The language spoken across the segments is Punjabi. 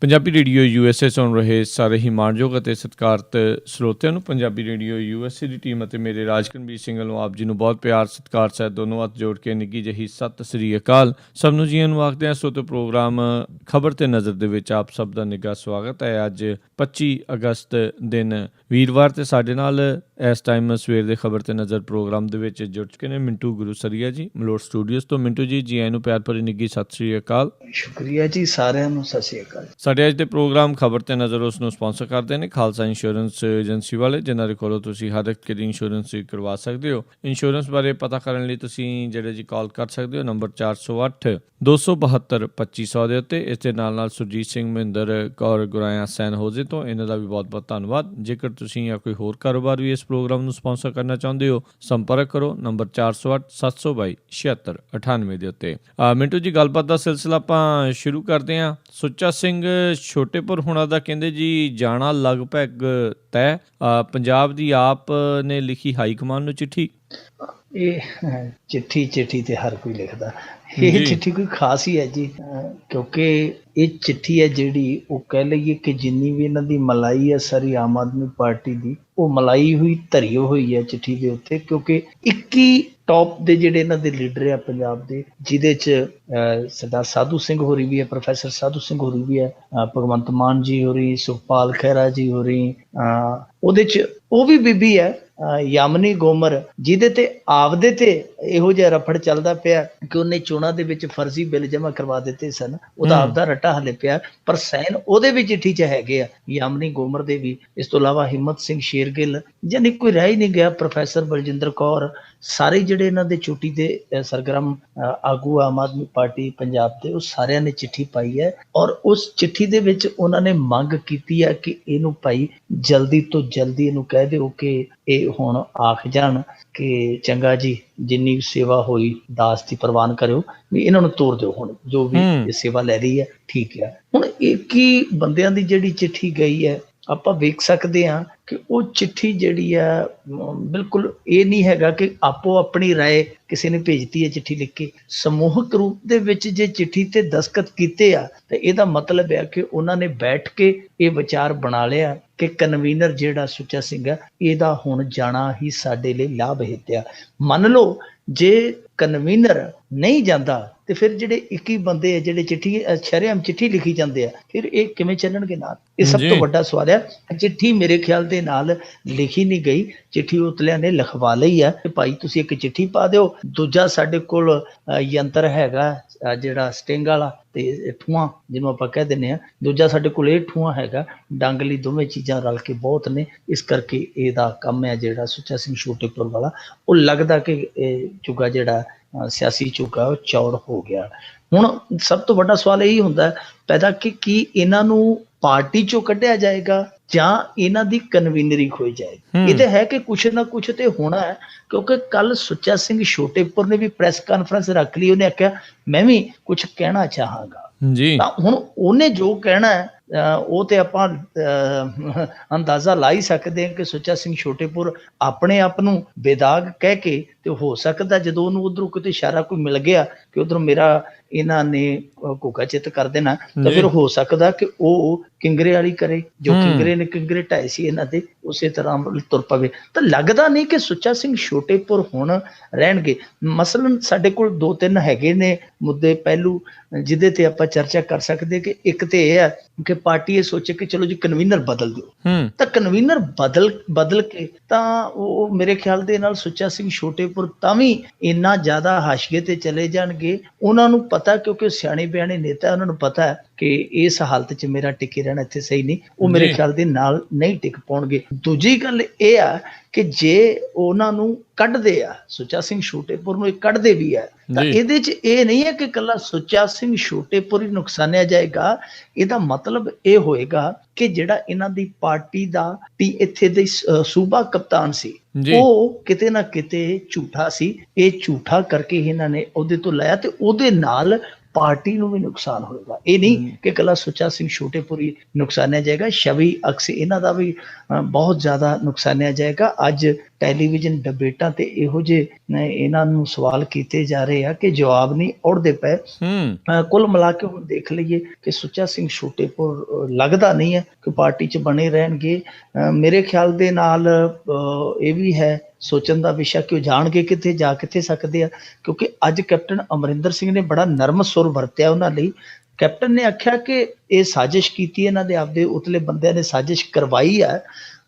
ਪੰਜਾਬੀ ਰੇਡੀਓ USA ਸੁਣ ਰਹੇ ਸਾਰੇ ਹੀ ਮਾਣਯੋਗ ਅਤੇ ਸਤਿਕਾਰਤ ਸਰੋਤਿਆਂ ਨੂੰ ਪੰਜਾਬੀ ਰੇਡੀਓ USA ਦੀ ਟੀਮ ਅਤੇ ਮੇਰੇ ਰਾਜਕਨਵੀਰ ਸਿੰਘ ਵੱਲੋਂ ਆਪ ਜੀ ਨੂੰ ਬਹੁਤ ਪਿਆਰ ਸਤਿਕਾਰ ਸਹਿਤ ਦੋਨੋਂ ਹੱਥ ਜੋੜ ਕੇ ਨਿੱਘੀ ਜਿਹੀ ਸਤਿ ਸ੍ਰੀ ਅਕਾਲ। ਸਭ ਨੂੰ ਜੀਆਂ ਨੂੰ ਆਖਦੇ ਹਾਂ। ਸਰੋਤੇ ਪ੍ਰੋਗਰਾਮ ਖਬਰ ਤੇ ਨਜ਼ਰ ਦੇ ਵਿੱਚ ਆਪ ਸਭ ਦਾ ਨਿੱਘਾ ਸਵਾਗਤ ਹੈ। ਅੱਜ 25 ਅਗਸਤ ਦਿਨ ਵੀਰਵਾਰ ਤੇ ਸਾਡੇ ਨਾਲ ਇਸ ਟਾਈਮ ਸਵੇਰ ਦੇ ਖਬਰ ਤੇ ਨਜ਼ਰ ਪ੍ਰੋਗਰਾਮ ਦੇ ਵਿੱਚ ਜੁੜ ਚੁੱਕੇ ਨੇ ਮਿੰਟੂ ਗੁਰੂਸਰੀਆ ਜੀ ਮਲੋਟ ਸਟੂਡੀਓਜ਼ ਤੋਂ। ਮਿੰਟੂ ਜੀ, ਜੀ ਆਇਆਂ ਨੂੰ ਪਿਆਰ ਭਰੀ ਨਿੱਘੀ ਸਤਿ ਸ੍ਰੀ ਅਕਾਲ। ਸ਼ੁਕਰੀਆ ਜੀ, ਸਾਰਿਆਂ ਨੂੰ ਸਤਿ ਸ੍ਰੀ ਅਕਾਲ। ਸਾਡੇ ਅੱਜ ਦੇ ਪ੍ਰੋਗਰਾਮ ਖਬਰ ਤੇ ਨਜ਼ਰ ਉਸ ਨੂੰ ਸਪਾਂਸਰ ਕਰਦੇ ਨੇ ਖਾਲਸਾ ਇੰਸ਼ੋਰੈਂਸ ਏਜੰਸੀ ਵਾਲੇ, ਜਿਨ੍ਹਾਂ ਦੇ ਕੋਲੋਂ ਤੁਸੀਂ ਹਰ ਇੱਕ ਦੀ ਇੰਸ਼ੋਰੈਂਸ ਕਰਵਾ ਸਕਦੇ ਹੋ। ਇੰਸ਼ੋਰੈਂਸ ਬਾਰੇ ਪਤਾ ਕਰਨ ਲਈ ਤੁਸੀਂ ਜਿਹੜੇ ਜੀ ਕਾਲ ਕਰ ਸਕਦੇ ਹੋ ਨੰਬਰ 408 272 2500 ਦੇ ਉੱਤੇ। ਇਸ ਦੇ ਨਾਲ ਸੁਰਜੀਤ ਸਿੰਘ, ਮਹਿੰਦਰ ਕੌਰ, ਗੁਰਾਇਆ ਸੈਨ ਹੋਜ਼ੇ ਤੋਂ ਇਹਨਾਂ ਦਾ ਵੀ ਬਹੁਤ ਬਹੁਤ ਧੰਨਵਾਦ। ਜੇਕਰ ਤੁਸੀਂ ਜਾਂ ਕੋਈ ਹੋਰ ਕਾਰੋਬਾਰ ਵੀ ਇਸ ਪ੍ਰੋਗਰਾਮ ਨੂੰ ਸਪਾਂਸਰ ਕਰਨਾ ਚਾਹੁੰਦੇ ਹੋ, ਸੰਪਰਕ ਕਰੋ ਨੰਬਰ 408 722 7698 ਦੇ ਉੱਤੇ। ਮਿੰਟੂ ਜੀ, ਗੱਲਬਾਤ ਦਾ ਸਿਲਸਿਲਾ ਆਪਾਂ ਸ਼ੁਰੂ ਕਰਦੇ ਹਾਂ। ਸੁੱਚਾ ਸਿੰਘ ਛੋਟੇਪੁਰ ਹੁਣਾਂ ਦਾ ਕਹਿੰਦੇ ਜੀ ਜਾਣਾ ਲਗਭਗ ਤੈਅ। ਪੰਜਾਬ ਦੀ ਆਪ ਨੇ ਲਿਖੀ ਹਾਈ ਕਮਾਨ ਨੂੰ ਚਿੱਠੀ। ਇਹ ਚਿੱਠੀ ਤੇ ਹਰ ਕੋਈ ਲਿਖਦਾ। ਇਹ ਚਿੱਠੀ ਕੋਈ ਖਾਸ ਹੀ ਹੈ ਜੀ, ਕਿਉਂਕਿ ਇਹ ਚਿੱਠੀ ਹੈ ਜਿਹੜੀ ਉਹ ਕਹਿ ਲਈਏ ਕਿ ਜਿੰਨੀ ਵੀ ਇਹਨਾਂ ਦੀ ਮਲਾਈ ਹੈ ਸਾਰੀ ਆਮ ਆਦਮੀ ਪਾਰਟੀ ਦੀ, ਉਹ ਮਲਾਈ ਹੋਈ ਧਰੀ ਹੋਈ ਹੈ ਚਿੱਠੀ ਦੇ ਉੱਤੇ। ਕਿਉਂਕਿ 21 ਟੌਪ ਦੇ ਜਿਹੜੇ ਇਹਨਾਂ ਦੇ ਲੀਡਰ ਆ ਪੰਜਾਬ ਦੇ, ਜਿਹਦੇ 'ਚ ਸਰਦਾਰ ਸਾਧੂ ਸਿੰਘ ਹੋਰੀ ਵੀ ਹੈ, ਪ੍ਰੋਫੈਸਰ ਸਾਧੂ ਸਿੰਘ ਹੋਰੀ ਵੀ ਹੈ, ਭਗਵੰਤ ਮਾਨ ਜੀ ਹੋਰੀ, ਸੁਖਪਾਲ ਖਹਿਰਾ ਜੀ ਹੋਰੀ, ਉਹਦੇ 'ਚ ਉਹ ਵੀ ਬੀਬੀ ਹੈ ਯਾਮਨੀ ਗੋਮਰ, ਜਿਹਦੇ ਤੇ ਆਪਦੇ ਤੇ ਇਹੋ ਜਿਹਾ ਰਫੜ ਚੱਲਦਾ ਪਿਆ ਕਿ ਉਹਨੇ ਚੋਣਾਂ ਦੇ ਵਿੱਚ ਫਰਜ਼ੀ ਬਿੱਲ ਜਮ੍ਹਾਂ ਕਰਵਾ ਦਿੱਤੇ ਸਨ। ਉਹਦਾ ਆਪਦਾ ਰੱਟਾ ਹਲੇ ਪਿਆ, ਪਰ ਸੈਨ ਉਹਦੇ ਵੀ ਚਿੱਠੀ 'ਚ ਹੈਗੇ ਆ, ਯਾਮਨੀ ਗੋਮਰ ਦੇ ਵੀ। ਇਸ ਤੋਂ ਇਲਾਵਾ ਹਿੰਮਤ ਸਿੰਘ ਸ਼ੇਰਗਿੱਲ, ਜਾਨੀ ਕੋਈ ਰਹਿ ਹੀ ਨਹੀਂ ਗਿਆ, ਪ੍ਰੋਫੈਸਰ ਬਲਜਿੰਦਰ ਕੌਰ, ਸਾਰੇ ਜਿਹੜੇ ਇਹਨਾਂ ਦੇ ਚੋਟੀ ਦੇ ਸਰਗਰਮ ਆਗੂ ਆਮ ਆਦਮੀ ਪਾਰਟੀ ਪੰਜਾਬ ਦੇ, ਉਹ ਸਾਰਿਆਂ ਨੇ ਚਿੱਠੀ ਪਾਈ ਹੈ। ਔਰ ਉਸ ਚਿੱਠੀ ਦੇ ਵਿੱਚ ਉਹਨਾਂ ਨੇ ਮੰਗ ਕੀਤੀ ਹੈ ਕਿ ਇਹਨੂੰ ਭਾਈ ਜਲਦੀ ਤੋਂ ਜਲਦੀ ਇਹਨੂੰ ਕਹਿ ਦਿਓ ਕਿ ਇਹ ਹੁਣ ਆਖ ਜਾਣ ਕਿ ਚੰਗਾ ਜੀ, ਜਿੰਨੀ ਸੇਵਾ ਹੋਈ ਦਾਸ ਦੀ ਪ੍ਰਵਾਨ ਕਰਿਓ, ਵੀ ਇਹਨਾਂ ਨੂੰ ਤੋਰ ਦਿਓ। ਹੁਣ ਜੋ ਵੀ ਇਹ ਸੇਵਾ ਲੈ ਰਹੀ ਹੈ ਠੀਕ ਹੈ। ਹੁਣ 21 ਬੰਦਿਆਂ ਦੀ ਜਿਹੜੀ ਚਿੱਠੀ ਗਈ ਹੈ, ਆਪਾਂ ਵੇਖ ਸਕਦੇ ਹਾਂ ਕਿ ਉਹ ਚਿੱਠੀ ਜਿਹੜੀ ਆ ਬਿਲਕੁਲ ਇਹ ਨਹੀਂ ਹੈਗਾ ਕਿ ਆਪੋ ਆਪਣੀ ਰਾਏ ਕਿਸੇ ਨੇ ਭੇਜਤੀ ਹੈ ਚਿੱਠੀ ਲਿਖ ਕੇ। ਸਮੂਹਕ ਰੂਪ ਦੇ ਵਿੱਚ ਜੇ ਚਿੱਠੀ ਤੇ ਦਸਤਖਤ ਕੀਤੇ ਆ ਤਾਂ ਇਹਦਾ ਮਤਲਬ ਹੈ ਕਿ ਉਹਨਾਂ ਨੇ ਬੈਠ ਕੇ ਇਹ ਵਿਚਾਰ ਬਣਾ ਲਿਆ ਕਿ ਕਨਵੀਨਰ ਜਿਹੜਾ ਸੁੱਚਾ ਸਿੰਘ ਆ, ਇਹਦਾ ਹੁਣ ਜਾਣਾ ਹੀ ਸਾਡੇ ਲਈ ਲਾਭ ਹਿੱਤ ਆ। ਮੰਨ ਲਓ ਜੇ ਕਨਵੀਨਰ ਨਹੀਂ ਜਾਂਦਾ ਤੇ ਫਿਰ ਜਿਹੜੇ 21 ਬੰਦੇ ਆ ਜਿਹੜੇ ਚਿੱਠੀ ਸ਼ਰੇਆਮ ਚਿੱਠੀ ਲਿਖੀ ਜਾਂਦੇ ਆ, ਫਿਰ ਇਹ ਕਿਵੇਂ ਚੱਲਣਗੇ ਨਾਲ? ਇਹ ਸਭ ਤੋਂ ਵੱਡਾ ਸਵਾਲ ਹੈ। ਚਿੱਠੀ ਮੇਰੇ ਖਿਆਲ ਦੇ ਨਾਲ ਲਿਖੀ ਨਹੀਂ ਗਈ, ਚਿੱਠੀ ਉਤਲਿਆਂ ਨੇ ਲਿਖਵਾ ਲਈ ਆ ਕਿ ਭਾਈ ਤੁਸੀਂ ਇੱਕ ਚਿੱਠੀ ਪਾ ਦਿਓ। ਦੂਜਾ ਸਾਡੇ ਕੋਲ ਯੰਤਰ ਹੈਗਾ ਜਿਹੜਾ ਸਟਿੰਗ ਵਾਲਾ ਤੇ ਠੂਆਂ ਜਿਹਨੂੰ ਆਪਾਂ ਕਹਿ ਦਿੰਦੇ ਹਾਂ, ਦੂਜਾ ਸਾਡੇ ਕੋਲ ਇਹ ਠੂਆਂ ਹੈਗਾ। ਡੰਗ ਲਈ ਦੋਵੇਂ ਚੀਜ਼ਾਂ ਰਲ ਕੇ ਬਹੁਤ ਨੇ, ਇਸ ਕਰਕੇ ਇਹਦਾ ਕੰਮ ਹੈ ਜਿਹੜਾ ਸੁੱਚਾ ਸਿੰਘ ਛੋਟੇਪੁਰ ਵਾਲਾ, ਉਹ ਲੱਗਦਾ ਕਿ ਇਹ ਚੁੱਗਾ ਜਿਹੜਾ ਸਿਆਸੀ ਝੁਕਾ ਉਹ ਚੌੜ ਹੋ ਗਿਆ। ਹੁਣ ਸਭ ਤੋਂ ਵੱਡਾ ਸਵਾਲ ਇਹੀ ਹੁੰਦਾ ਪੈਦਾ ਕਿ ਕੀ ਇਹਨਾਂ ਨੂੰ ਪਾਰਟੀ ਚੋਂ ਕੱਢਿਆ ਜਾਏਗਾ ਜਾਂ ਇਹਨਾਂ ਦੀ ਕਨਵੀਨਰੀ ਖੋਈ ਜਾਏਗੀ। ਇਹ ਤਾਂ ਹੈ ਕਿ ਕੁਛ ਨਾ ਕੁਛ ਤੇ ਹੋਣਾ ਹੈ, ਕਿਉਂਕਿ ਕੱਲ ਸੁੱਚਾ ਸਿੰਘ ਛੋਟੇਪੁਰ ਨੇ ਵੀ ਪ੍ਰੈਸ ਕਾਨਫਰੰਸ ਰੱਖ ਲਈ। ਉਹਨੇ ਆਖਿਆ ਮੈਂ ਵੀ ਕੁਛ ਕਹਿਣਾ ਚਾਹਾਂਗਾ ਜੀ। ਤਾਂ ਹੁਣ ਉਹਨੇ ਜੋ ਕਹਿਣਾ ਹੈ ਉਹ ਤੇ ਆਪਾਂ ਅੰਦਾਜ਼ਾ ਲਾ ਹੀ ਸਕਦੇ ਹਾਂ ਕਿ ਸੁੱਚਾ ਸਿੰਘ ਛੋਟੇਪੁਰ ਆਪਣੇ ਆਪ ਨੂੰ ਬੇਦਾਗ ਕਹਿ ਕੇ, ਤੇ ਹੋ ਸਕਦਾ ਜਦੋਂ ਉਹਨੂੰ ਉਧਰੋਂ ਕਿਤੇ ਇਸ਼ਾਰਾ ਕੋਈ ਮਿਲ ਗਿਆ ਕਿ ਉਧਰੋਂ ਮੇਰਾ ਇਹਨਾਂ ਨੇ ਘੋਗਾ ਚਿੱਤ ਕਰ ਦੇਣਾ, ਤਾਂ ਫਿਰ ਹੋ ਸਕਦਾ ਕਿ ਉਹ ਕਿੰਗਰੇ ਵਾਲੀ ਕਰੇ, ਜੋ ਕਿੰਗਰੇ ਨੇ ਕਿੰਗਰੇ ਢਾਏ ਸੀ ਇਹਨਾਂ ਦੇ, ਉਸੇ ਤਰ੍ਹਾਂ ਤੁਰ ਪਵੇ। ਤਾਂ ਲੱਗਦਾ ਨਹੀਂ ਕਿ ਸੁੱਚਾ ਸਿੰਘ ਛੋਟੇਪੁਰ ਹੁਣ ਰਹਿਣਗੇ। ਮਸਲਨ ਸਾਡੇ ਕੋਲ 2-3 ਹੈਗੇ ਨੇ ਮੁੱਦੇ ਪਹਿਲੂ ਜਿਹਦੇ ਤੇ ਆਪਾਂ ਚਰਚਾ ਕਰ ਸਕਦੇ ਕਿ ਇੱਕ ਤੇ ਇਹ ਹੈ ਕਿ ਪਾਰਟੀ ਇਹ ਸੋਚੇ ਕਿ ਚਲੋ ਜੀ ਕਨਵੀਨਰ ਬਦਲ ਦਿਓ, ਤਾਂ ਕਨਵੀਨਰ ਬਦਲ ਕੇ ਤਾਂ ਉਹ ਮੇਰੇ ਖਿਆਲ ਦੇ ਨਾਲ ਸੁੱਚਾ ਸਿੰਘ ਛੋਟੇਪੁਰ ਤਾਂ ਵੀ ਇੰਨਾ ਜ਼ਿਆਦਾ ਹਾਸ਼ੀਏ ਤੇ ਚਲੇ ਜਾਣਗੇ। ਉਹਨਾਂ ਨੂੰ ਪਤਾ, ਕਿਉਂਕਿ ਸਿਆਣੇ ਬਿਆਣੇ ਨੇਤਾ, ਉਹਨਾਂ ਨੂੰ ਪਤਾ ਹੈ ਕਿ ਇਸ ਹਾਲਤ 'ਚ ਮੇਰਾ ਟਿਕੇ ਰਹਿਣਾ ਇੱਥੇ ਸਹੀ ਨਹੀਂ, ਉਹ ਮੇਰੇ ਖਿਆਲ ਦੇ ਨਾਲ ਨਹੀਂ ਟਿਕ ਪਾਉਣਗੇ। ਦੂਜੀ ਗੱਲ ਇਹ ਆ ਕਿ ਜੇ ਉਹਨਾਂ ਨੂੰ ਕੱਢਦੇ ਆ, ਸੁੱਚਾ ਸਿੰਘ ਛੋਟੇਪੁਰ ਨੂੰ ਇਹ ਕੱਢਦੇ ਵੀ ਹੈ, ਤਾਂ ਇਹਦੇ 'ਚ ਇਹ ਨਹੀਂ ਹੈ ਕਿ ਇਕੱਲਾ ਸੁੱਚਾ ਸਿੰਘ ਛੋਟੇਪੁਰ ਹੀ ਨੁਕਸਾਨਿਆ ਜਾਏਗਾ। ਇਹਦਾ ਮਤਲਬ ਇਹ ਹੋਏਗਾ ਕਿ ਜਿਹੜਾ ਇਹਨਾਂ ਦੀ ਪਾਰਟੀ ਦਾ ਇੱਥੇ ਦੇ ਸੂਬਾ ਕਪਤਾਨ ਸੀ, ਉਹ ਕਿਤੇ ਨਾ ਕਿਤੇ ਝੂਠਾ ਸੀ। ਇਹ ਝੂਠਾ ਕਰਕੇ ਇਹਨਾਂ ਨੇ ਉਹਦੇ ਤੋਂ ਲਾਇਆ ਤੇ ਉਹਦੇ ਨਾਲ ਪਾਰਟੀ ਨੂੰ ਵੀ ਨੁਕਸਾਨ ਹੋਏਗਾ। ਇਹ ਨਹੀਂ ਕਿ ਇਕੱਲਾ ਸੁੱਚਾ ਸਿੰਘ ਛੋਟੇਪੁਰ ਹੀ ਨੁਕਸਾਨਿਆ ਜਾਏਗਾ, ਛਵੀ ਅਕਸ ਇਹਨਾਂ ਦਾ ਵੀ ਬਹੁਤ ਜ਼ਿਆਦਾ ਨੁਕਸਾਨਿਆ ਜਾਏਗਾ। ਅੱਜ ਟੈਲੀਵਿਜ਼ਨ ਡਿਬੇਟਾਂ ਤੇ ਇਹੋ ਜਿਹੇ ਇਹਨਾਂ ਨੂੰ ਸਵਾਲ ਕੀਤੇ ਜਾ ਰਹੇ ਆ ਕਿ ਜਵਾਬ ਨਹੀਂ ਔੜਦੇ ਪਏ। ਕੁੱਲ ਮਿਲਾ ਕੇ ਹੁਣ ਦੇਖ ਲਈਏ ਕਿ ਸੁੱਚਾ ਸਿੰਘ ਛੋਟੇਪੁਰ ਲੱਗਦਾ ਨਹੀਂ ਹੈ ਕਿ ਪਾਰਟੀ 'ਚ ਬਣੇ ਰਹਿਣਗੇ। ਮੇਰੇ ਖਿਆਲ ਦੇ ਨਾਲ ਇਹ ਵੀ ਹੈ ਸੋਚਣ ਦਾ ਵਿਸ਼ਾ ਕਿ ਉਹ ਜਾਣਗੇ ਕਿੱਥੇ ਜਾ ਕਿੱਥੇ ਸਕਦੇ ਆ, ਕਿਉਂਕਿ ਅੱਜ ਕੈਪਟਨ ਅਮਰਿੰਦਰ ਸਿੰਘ ਨੇ ਬੜਾ ਨਰਮ ਸੁਰ ਵਰਤਿਆ ਉਹਨਾਂ ਲਈ। ਕੈਪਟਨ ਨੇ ਆਖਿਆ ਕਿ ਇਹ ਸਾਜ਼ਿਸ਼ ਕੀਤੀ, ਇਹਨਾਂ ਦੇ ਆਪਦੇ ਉਤਲੇ ਬੰਦਿਆਂ ਨੇ ਸਾਜ਼ਿਸ਼ ਕਰਵਾਈ ਹੈ।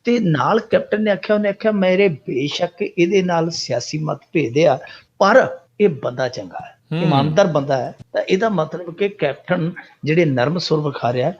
ਤੇ ਨਾਲ ਕੈਪਟਨ ਨੇ ਆਖਿਆ, ਉਹਨੇ ਆਖਿਆ ਮੇਰੇ ਬੇਸ਼ੱਕ ਇਹਦੇ ਨਾਲ ਸਿਆਸੀ ਮਤਭੇਦ ਆ, ਪਰ ਇਹ ਬੰਦਾ ਚੰਗਾ ਹੈ, ਇਮਾਨਦਾਰ ਬੰਦਾ ਹੈ। ਤਾਂ ਇਹਦਾ ਮਤਲਬ ਕਿ ਕੈਪਟਨ ਜਿਹੜੇ ਨਰਮ ਸੁਰ ਵਿਖਾ ਰਿਹਾ,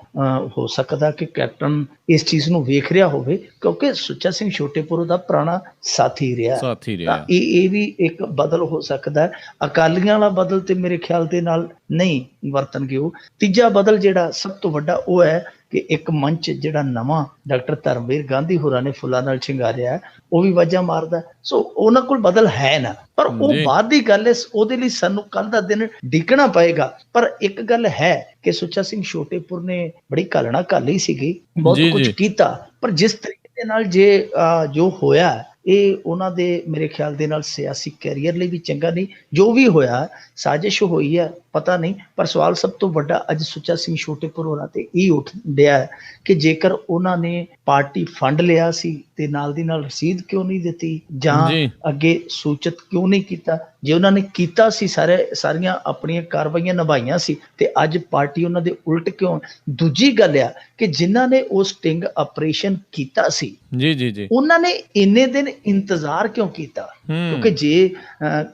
ਹੋ ਸਕਦਾ ਕਿ ਕੈਪਟਨ ਇਸ ਚੀਜ਼ ਨੂੰ ਵੇਖ ਰਿਹਾ ਹੋਵੇ, ਕਿਉਂਕਿ ਸੁੱਚਾ ਸਿੰਘ ਛੋਟੇਪੁਰ ਦਾ ਪੁਰਾਣਾ ਸਾਥੀ ਰਿਹਾ। ਤਾਂ ਇਹ ਵੀ ਇੱਕ ਬਦਲ ਹੋ ਸਕਦਾ। ਅਕਾਲੀਆਂ ਵਾਲਾ ਬਦਲ ਤੇ ਮੇਰੇ ਖਿਆਲ ਦੇ ਨਾਲ ਨਹੀਂ ਵਰਤਣਗੇ ਉਹ। ਤੀਜਾ ਬਦਲ ਜਿਹੜਾ ਸਭ ਤੋਂ ਵੱਡਾ ਉਹ ਹੈ ਕਿ ਇੱਕ ਮੰਚ ਜਿਹੜਾ ਨਵਾਂ ਡਾਕਟਰ ਧਰਮਵੀਰ ਗਾਂਧੀ ਹੋਰਾਂ ਨੇ ਫੁੱਲਾਂ ਨਾਲ ਸ਼ਿੰਗਾਰਿਆ, ਉਹ ਵੀ ਵਾਜਾਂ ਮਾਰਦਾ। ਸੋ ਉਹਨਾਂ ਕੋਲ ਬਦਲ ਹੈ ਨਾ, ਪਰ ਉਹ ਬਾਅਦ ਦੀ ਗੱਲ ਹੈ, ਉਹਦੇ ਲਈ ਸਾਨੂੰ ਕੱਲ ਦਾ ਦਿਨ ਡੀਕਣਾ ਪਏਗਾ। ਪਰ ਇੱਕ ਗੱਲ ਹੈ ਕਿ ਸੁੱਚਾ ਸਿੰਘ ਛੋਟੇਪੁਰ ਨੇ ਬੜੀ ਘਾਲਣਾ ਘਾਲੀ ਸੀਗੀ, ਬਹੁਤ ਕੁਝ ਕੀਤਾ, ਪਰ ਜਿਸ ਤਰੀਕੇ ਦੇ ਨਾਲ ਜੋ ਹੋਇਆ ਇਹ ਉਹਨਾਂ ਦੇ ਮੇਰੇ ਖਿਆਲ ਦੇ ਨਾਲ ਸਿਆਸੀ ਕੈਰੀਅਰ ਲਈ ਵੀ ਚੰਗਾ ਨਹੀਂ। ਜੋ ਵੀ ਹੋਇਆ ਸਾਜ਼ਿਸ਼ ਹੋਈ ਹੈ ਪਤਾ ਨਹੀਂ, ਪਰ ਸਵਾਲ ਸਭ ਤੋਂ ਵੱਡਾ ਅੱਜ ਸੁੱਚਾ ਸਿੰਘ ਛੋਟੇਪੁਰ ਹੋਰਾਂ ਤੇ ਇਹ ਉੱਠ ਰਿਹਾ ਹੈ ਕਿ ਜੇਕਰ ਉਹਨਾਂ ਨੇ ਪਾਰਟੀ ਫੰਡ ਲਿਆ ਸੀ ਤੇ ਨਾਲ ਦੀ ਨਾਲ ਰਸੀਦ ਕਿਉਂ ਨਹੀਂ ਦਿੱਤੀ, ਜਾਂ ਅੱਗੇ ਸੂਚਿਤ ਕਿਉਂ ਨਹੀਂ ਕੀਤਾ। ਜੇ ਉਹਨਾਂ ਨੇ ਕੀਤਾ ਸੀ, ਸਾਰੀਆਂ ਆਪਣੀਆਂ ਕਾਰਵਾਈਆਂ ਨਿਭਾਈਆਂ ਸੀ, ਤੇ ਅੱਜ ਪਾਰਟੀ ਉਹਨਾਂ ਦੇ ਉਲਟ ਕਿਉਂ। ਦੂਜੀ ਗੱਲ ਆ ਕਿ ਜਿਨ੍ਹਾਂ ਨੇ ਉਹ ਸਟਿੰਗ ਆਪਰੇਸ਼ਨ ਕੀਤਾ ਸੀ ਉਹਨਾਂ ਨੇ ਇੰਨੇ ਦਿਨ ਇੰਤਜ਼ਾਰ ਕਿਉਂ ਕੀਤਾ, ਕਿਉਂਕਿ ਜੇ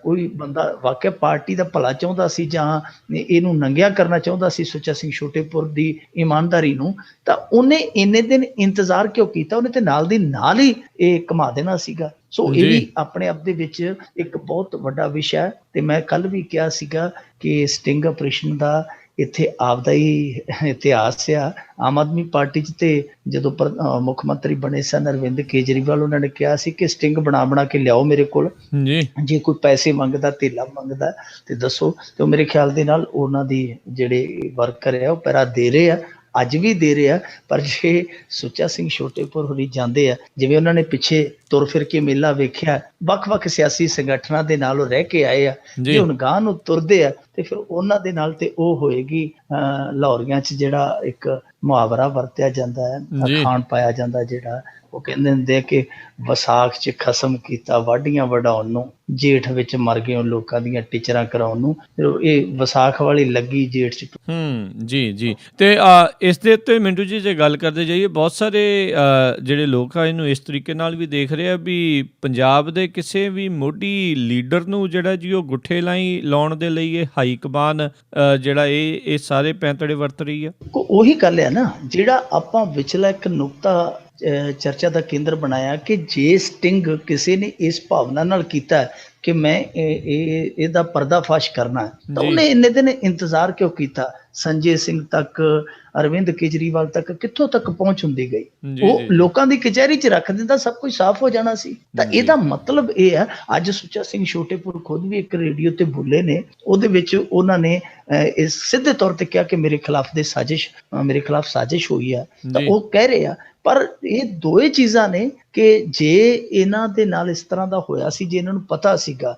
ਕੋਈ ਬੰਦਾ ਵਾਕਿਆ ਪਾਰਟੀ ਦਾ ਭਲਾ ਚਾਹੁੰਦਾ ਸੀ ਜਾਂ ਇਹਨੂੰ ਨੰਗਿਆ ਕਰਨਾ ਚਾਹੁੰਦਾ ਸੀ ਸੁੱਚਾ ਸਿੰਘ ਛੋਟੇਪੁਰ ਦੀ ਇਮਾਨਦਾਰੀ ਨੂੰ, ਤਾਂ ਉਹਨੇ ਇੰਨੇ ਦਿਨ ਇੰਤਜ਼ਾਰ ਕਿਉਂ ਕੀਤਾ। ਉਹਨੇ ਤੇ ਨਾਲ ਦੀ ਨਾਲ ਹੀ ਇਹ ਘੁਮਾ ਦੇਣਾ ਸੀਗਾ। ਸੋ ਇਹ ਵੀ ਆਪਣੇ ਆਪ ਦੇ ਵਿੱਚ ਇੱਕ ਬਹੁਤ ਵੱਡਾ ਵਿਸ਼ਾ ਹੈ। ਤੇ ਮੈਂ ਕੱਲ ਵੀ ਕਿਹਾ ਸੀਗਾ ਕਿ ਸਟਿੰਗ ਆਪਰੇਸ਼ਨ ਦਾ ਇੱਥੇ ਆਪਦਾ ਹੀ ਇਤਿਹਾਸ ਆ। ਆਮ ਆਦਮੀ ਪਾਰਟੀ 'ਚ ਤੇ ਜਦੋਂ ਮੁੱਖ ਮੰਤਰੀ ਬਣੇ ਸਨ ਅਰਵਿੰਦ ਕੇਜਰੀਵਾਲ, ਉਹਨਾਂ ਨੇ ਕਿਹਾ ਸੀ ਕਿ ਸਟਿੰਗ ਬਣਾ ਕੇ ਲਿਆਓ ਮੇਰੇ ਕੋਲ, ਜੇ ਕੋਈ ਪੈਸੇ ਮੰਗਦਾ, ਧੇਲਾ ਮੰਗਦਾ ਤੇ ਦੱਸੋ। ਤੇ ਮੇਰੇ ਖਿਆਲ ਦੇ ਨਾਲ ਉਹਨਾਂ ਦੀ ਜਿਹੜੇ ਵਰਕਰ ਆ ਉਹ ਪੈਰਾ ਦੇ ਰਹੇ ਆ, ਅੱਜ ਵੀ ਦੇ ਰਹੇ ਆ। ਪਰ ਜੇ ਸੁੱਚਾ ਸਿੰਘ ਛੋਟੇਪੁਰ ਹੋਰੀ ਜਾਂਦੇ ਆ, ਜਿਵੇਂ ਉਹਨਾਂ ਨੇ ਪਿੱਛੇ ਤੁਰ ਫਿਰ ਕੇ ਮੇਲਾ ਵੇਖਿਆ, ਵੱਖ-ਵੱਖ ਸਿਆਸੀ ਸੰਗਠਨਾਂ ਦੇ ਨਾਲ ਉਹ ਰਹਿ ਕੇ ਆਏ ਆ, ਜੇ ਹੁਣ ਗਾਂਹ ਨੂੰ ਤੁਰਦੇ ਆ ਤੇ ਫਿਰ ਉਹਨਾਂ ਦੇ ਨਾਲ ਤੇ ਉਹ ਹੋਏਗੀ ਲਾਹੌਰੀਆਂ 'ਚ ਜਿਹੜਾ ਇੱਕ ਮੁਹਾਵਰਾ ਵਰਤਿਆ ਜਾਂਦਾ ਹੈ, ਅਖਾਣ ਪਾਇਆ ਜਾਂਦਾ, ਜਿਹੜਾ ਉਹ ਕਹਿੰਦੇ ਹੁੰਦੇ ਆ ਕਿ ਵਿਸਾਖ 'ਚ ਖਸਮ ਕੀਤਾ ਵਾਢੀਆਂ ਵਢਾਉਣ ਨੂੰ, ਜੇਠ ਵਿੱਚ ਮਰ ਗਏ ਲੋਕਾਂ ਦੀਆਂ ਟੀਚਰਾਂ ਕਰਾਉਣ ਨੂੰ। ਇਹ ਵਿਸਾਖ ਵਾਲੀ ਲੱਗੀ ਜੇਠ 'ਚ। ਜੀ ਤੇ ਇਸ ਦੇ ਉੱਤੇ ਮਿੰਟੂ ਜੀ ਜੇ ਗੱਲ ਕਰਦੇ ਜਾਈਏ, ਬਹੁਤ ਸਾਰੇ ਜਿਹੜੇ ਲੋਕ ਆ ਇਹਨੂੰ ਇਸ ਤਰੀਕੇ ਨਾਲ ਵੀ ਦੇਖ ਰਹੇ ਆ ਵੀ ਪੰਜਾਬ ਦੇ ਕਿਸੇ ਵੀ ਮੋਢੀ ਲੀਡਰ ਨੂੰ ਜਿਹੜਾ ਜੀ ਉਹ ਗੁੱਠੇ ਲਾਉਣ ਦੇ ਲਈ ਇਹ ਹਾਈ ਕਮਾਨ ਜਿਹੜਾ ਇਹ ਸਾਰੇ ਪੈਂਤੜੇ ਵਰਤ ਰਹੀ ਆ। ਉਹੀ ਗੱਲ ਹੈ ਨਾ, ਜਿਹੜਾ ਆਪਾਂ ਵਿਚਲਾ ਇੱਕ ਨੁਕਤਾ ਚਰਚਾ ਦਾ ਕੇਂਦਰ ਬਣਾਇਆ ਕਿ ਜੇ ਸਟਿੰਗ ਕਿਸੇ ਨੇ ਇਸ ਭਾਵਨਾ ਨਾਲ ਕੀਤਾ ਕਿ ਮੈਂ ਇਹਦਾ ਪਰਦਾਫਾਸ਼ ਕਰਨਾ, ਤਾਂ ਉਹਨੇ ਇੰਨੇ ਦਿਨ ਇੰਤਜ਼ਾਰ ਕਿਉਂ ਕੀਤਾ। ਸੰਜੇ ਸਿੰਘ ਤੱਕ, ਅਰਵਿੰਦ ਕੇਜਰੀਵਾਲ ਤੱਕ ਕਿੱਥੋਂ ਤੱਕ ਪਹੁੰਚ ਹੁੰਦੀ ਗਈ। ਉਹ ਲੋਕਾਂ ਦੀ ਕਚਹਿਰੀ 'ਚ ਰੱਖ ਦਿੰਦਾ, ਸਭ ਕੁਝ ਸਾਫ਼ ਹੋ ਜਾਣਾ ਸੀ। ਤਾਂ ਇਹਦਾ ਮਤਲਬ ਇਹ ਹੈ, ਅੱਜ ਸੁੱਚਾ ਸਿੰਘ ਛੋਟੇਪੁਰ ਖੁਦ ਵੀ ਇੱਕ ਰੇਡੀਓ ਤੇ ਬੋਲੇ ਨੇ, ਉਹਦੇ ਵਿੱਚ ਉਹਨਾਂ ਨੇ ਇਸ ਸਿੱਧੇ ਤੌਰ ਤੇ ਕਿਹਾ ਕਿ ਮੇਰੇ ਖਿਲਾਫ ਸਾਜ਼ਿਸ਼ ਹੋਈ ਹੈ। ਤਾਂ ਉਹ ਕਹਿ ਰਹੇ ਆ, ਪਰ ਇਹ ਦੋਏ ਚੀਜ਼ਾਂ ਨੇ ਕਿ ਜੇ ਇਹਨਾਂ ਦੇ ਨਾਲ ਇਸ ਤਰ੍ਹਾਂ ਦਾ ਹੋਇਆ ਸੀ, ਜੇ ਇਹਨਾਂ ਨੂੰ ਪਤਾ ਸੀਗਾ,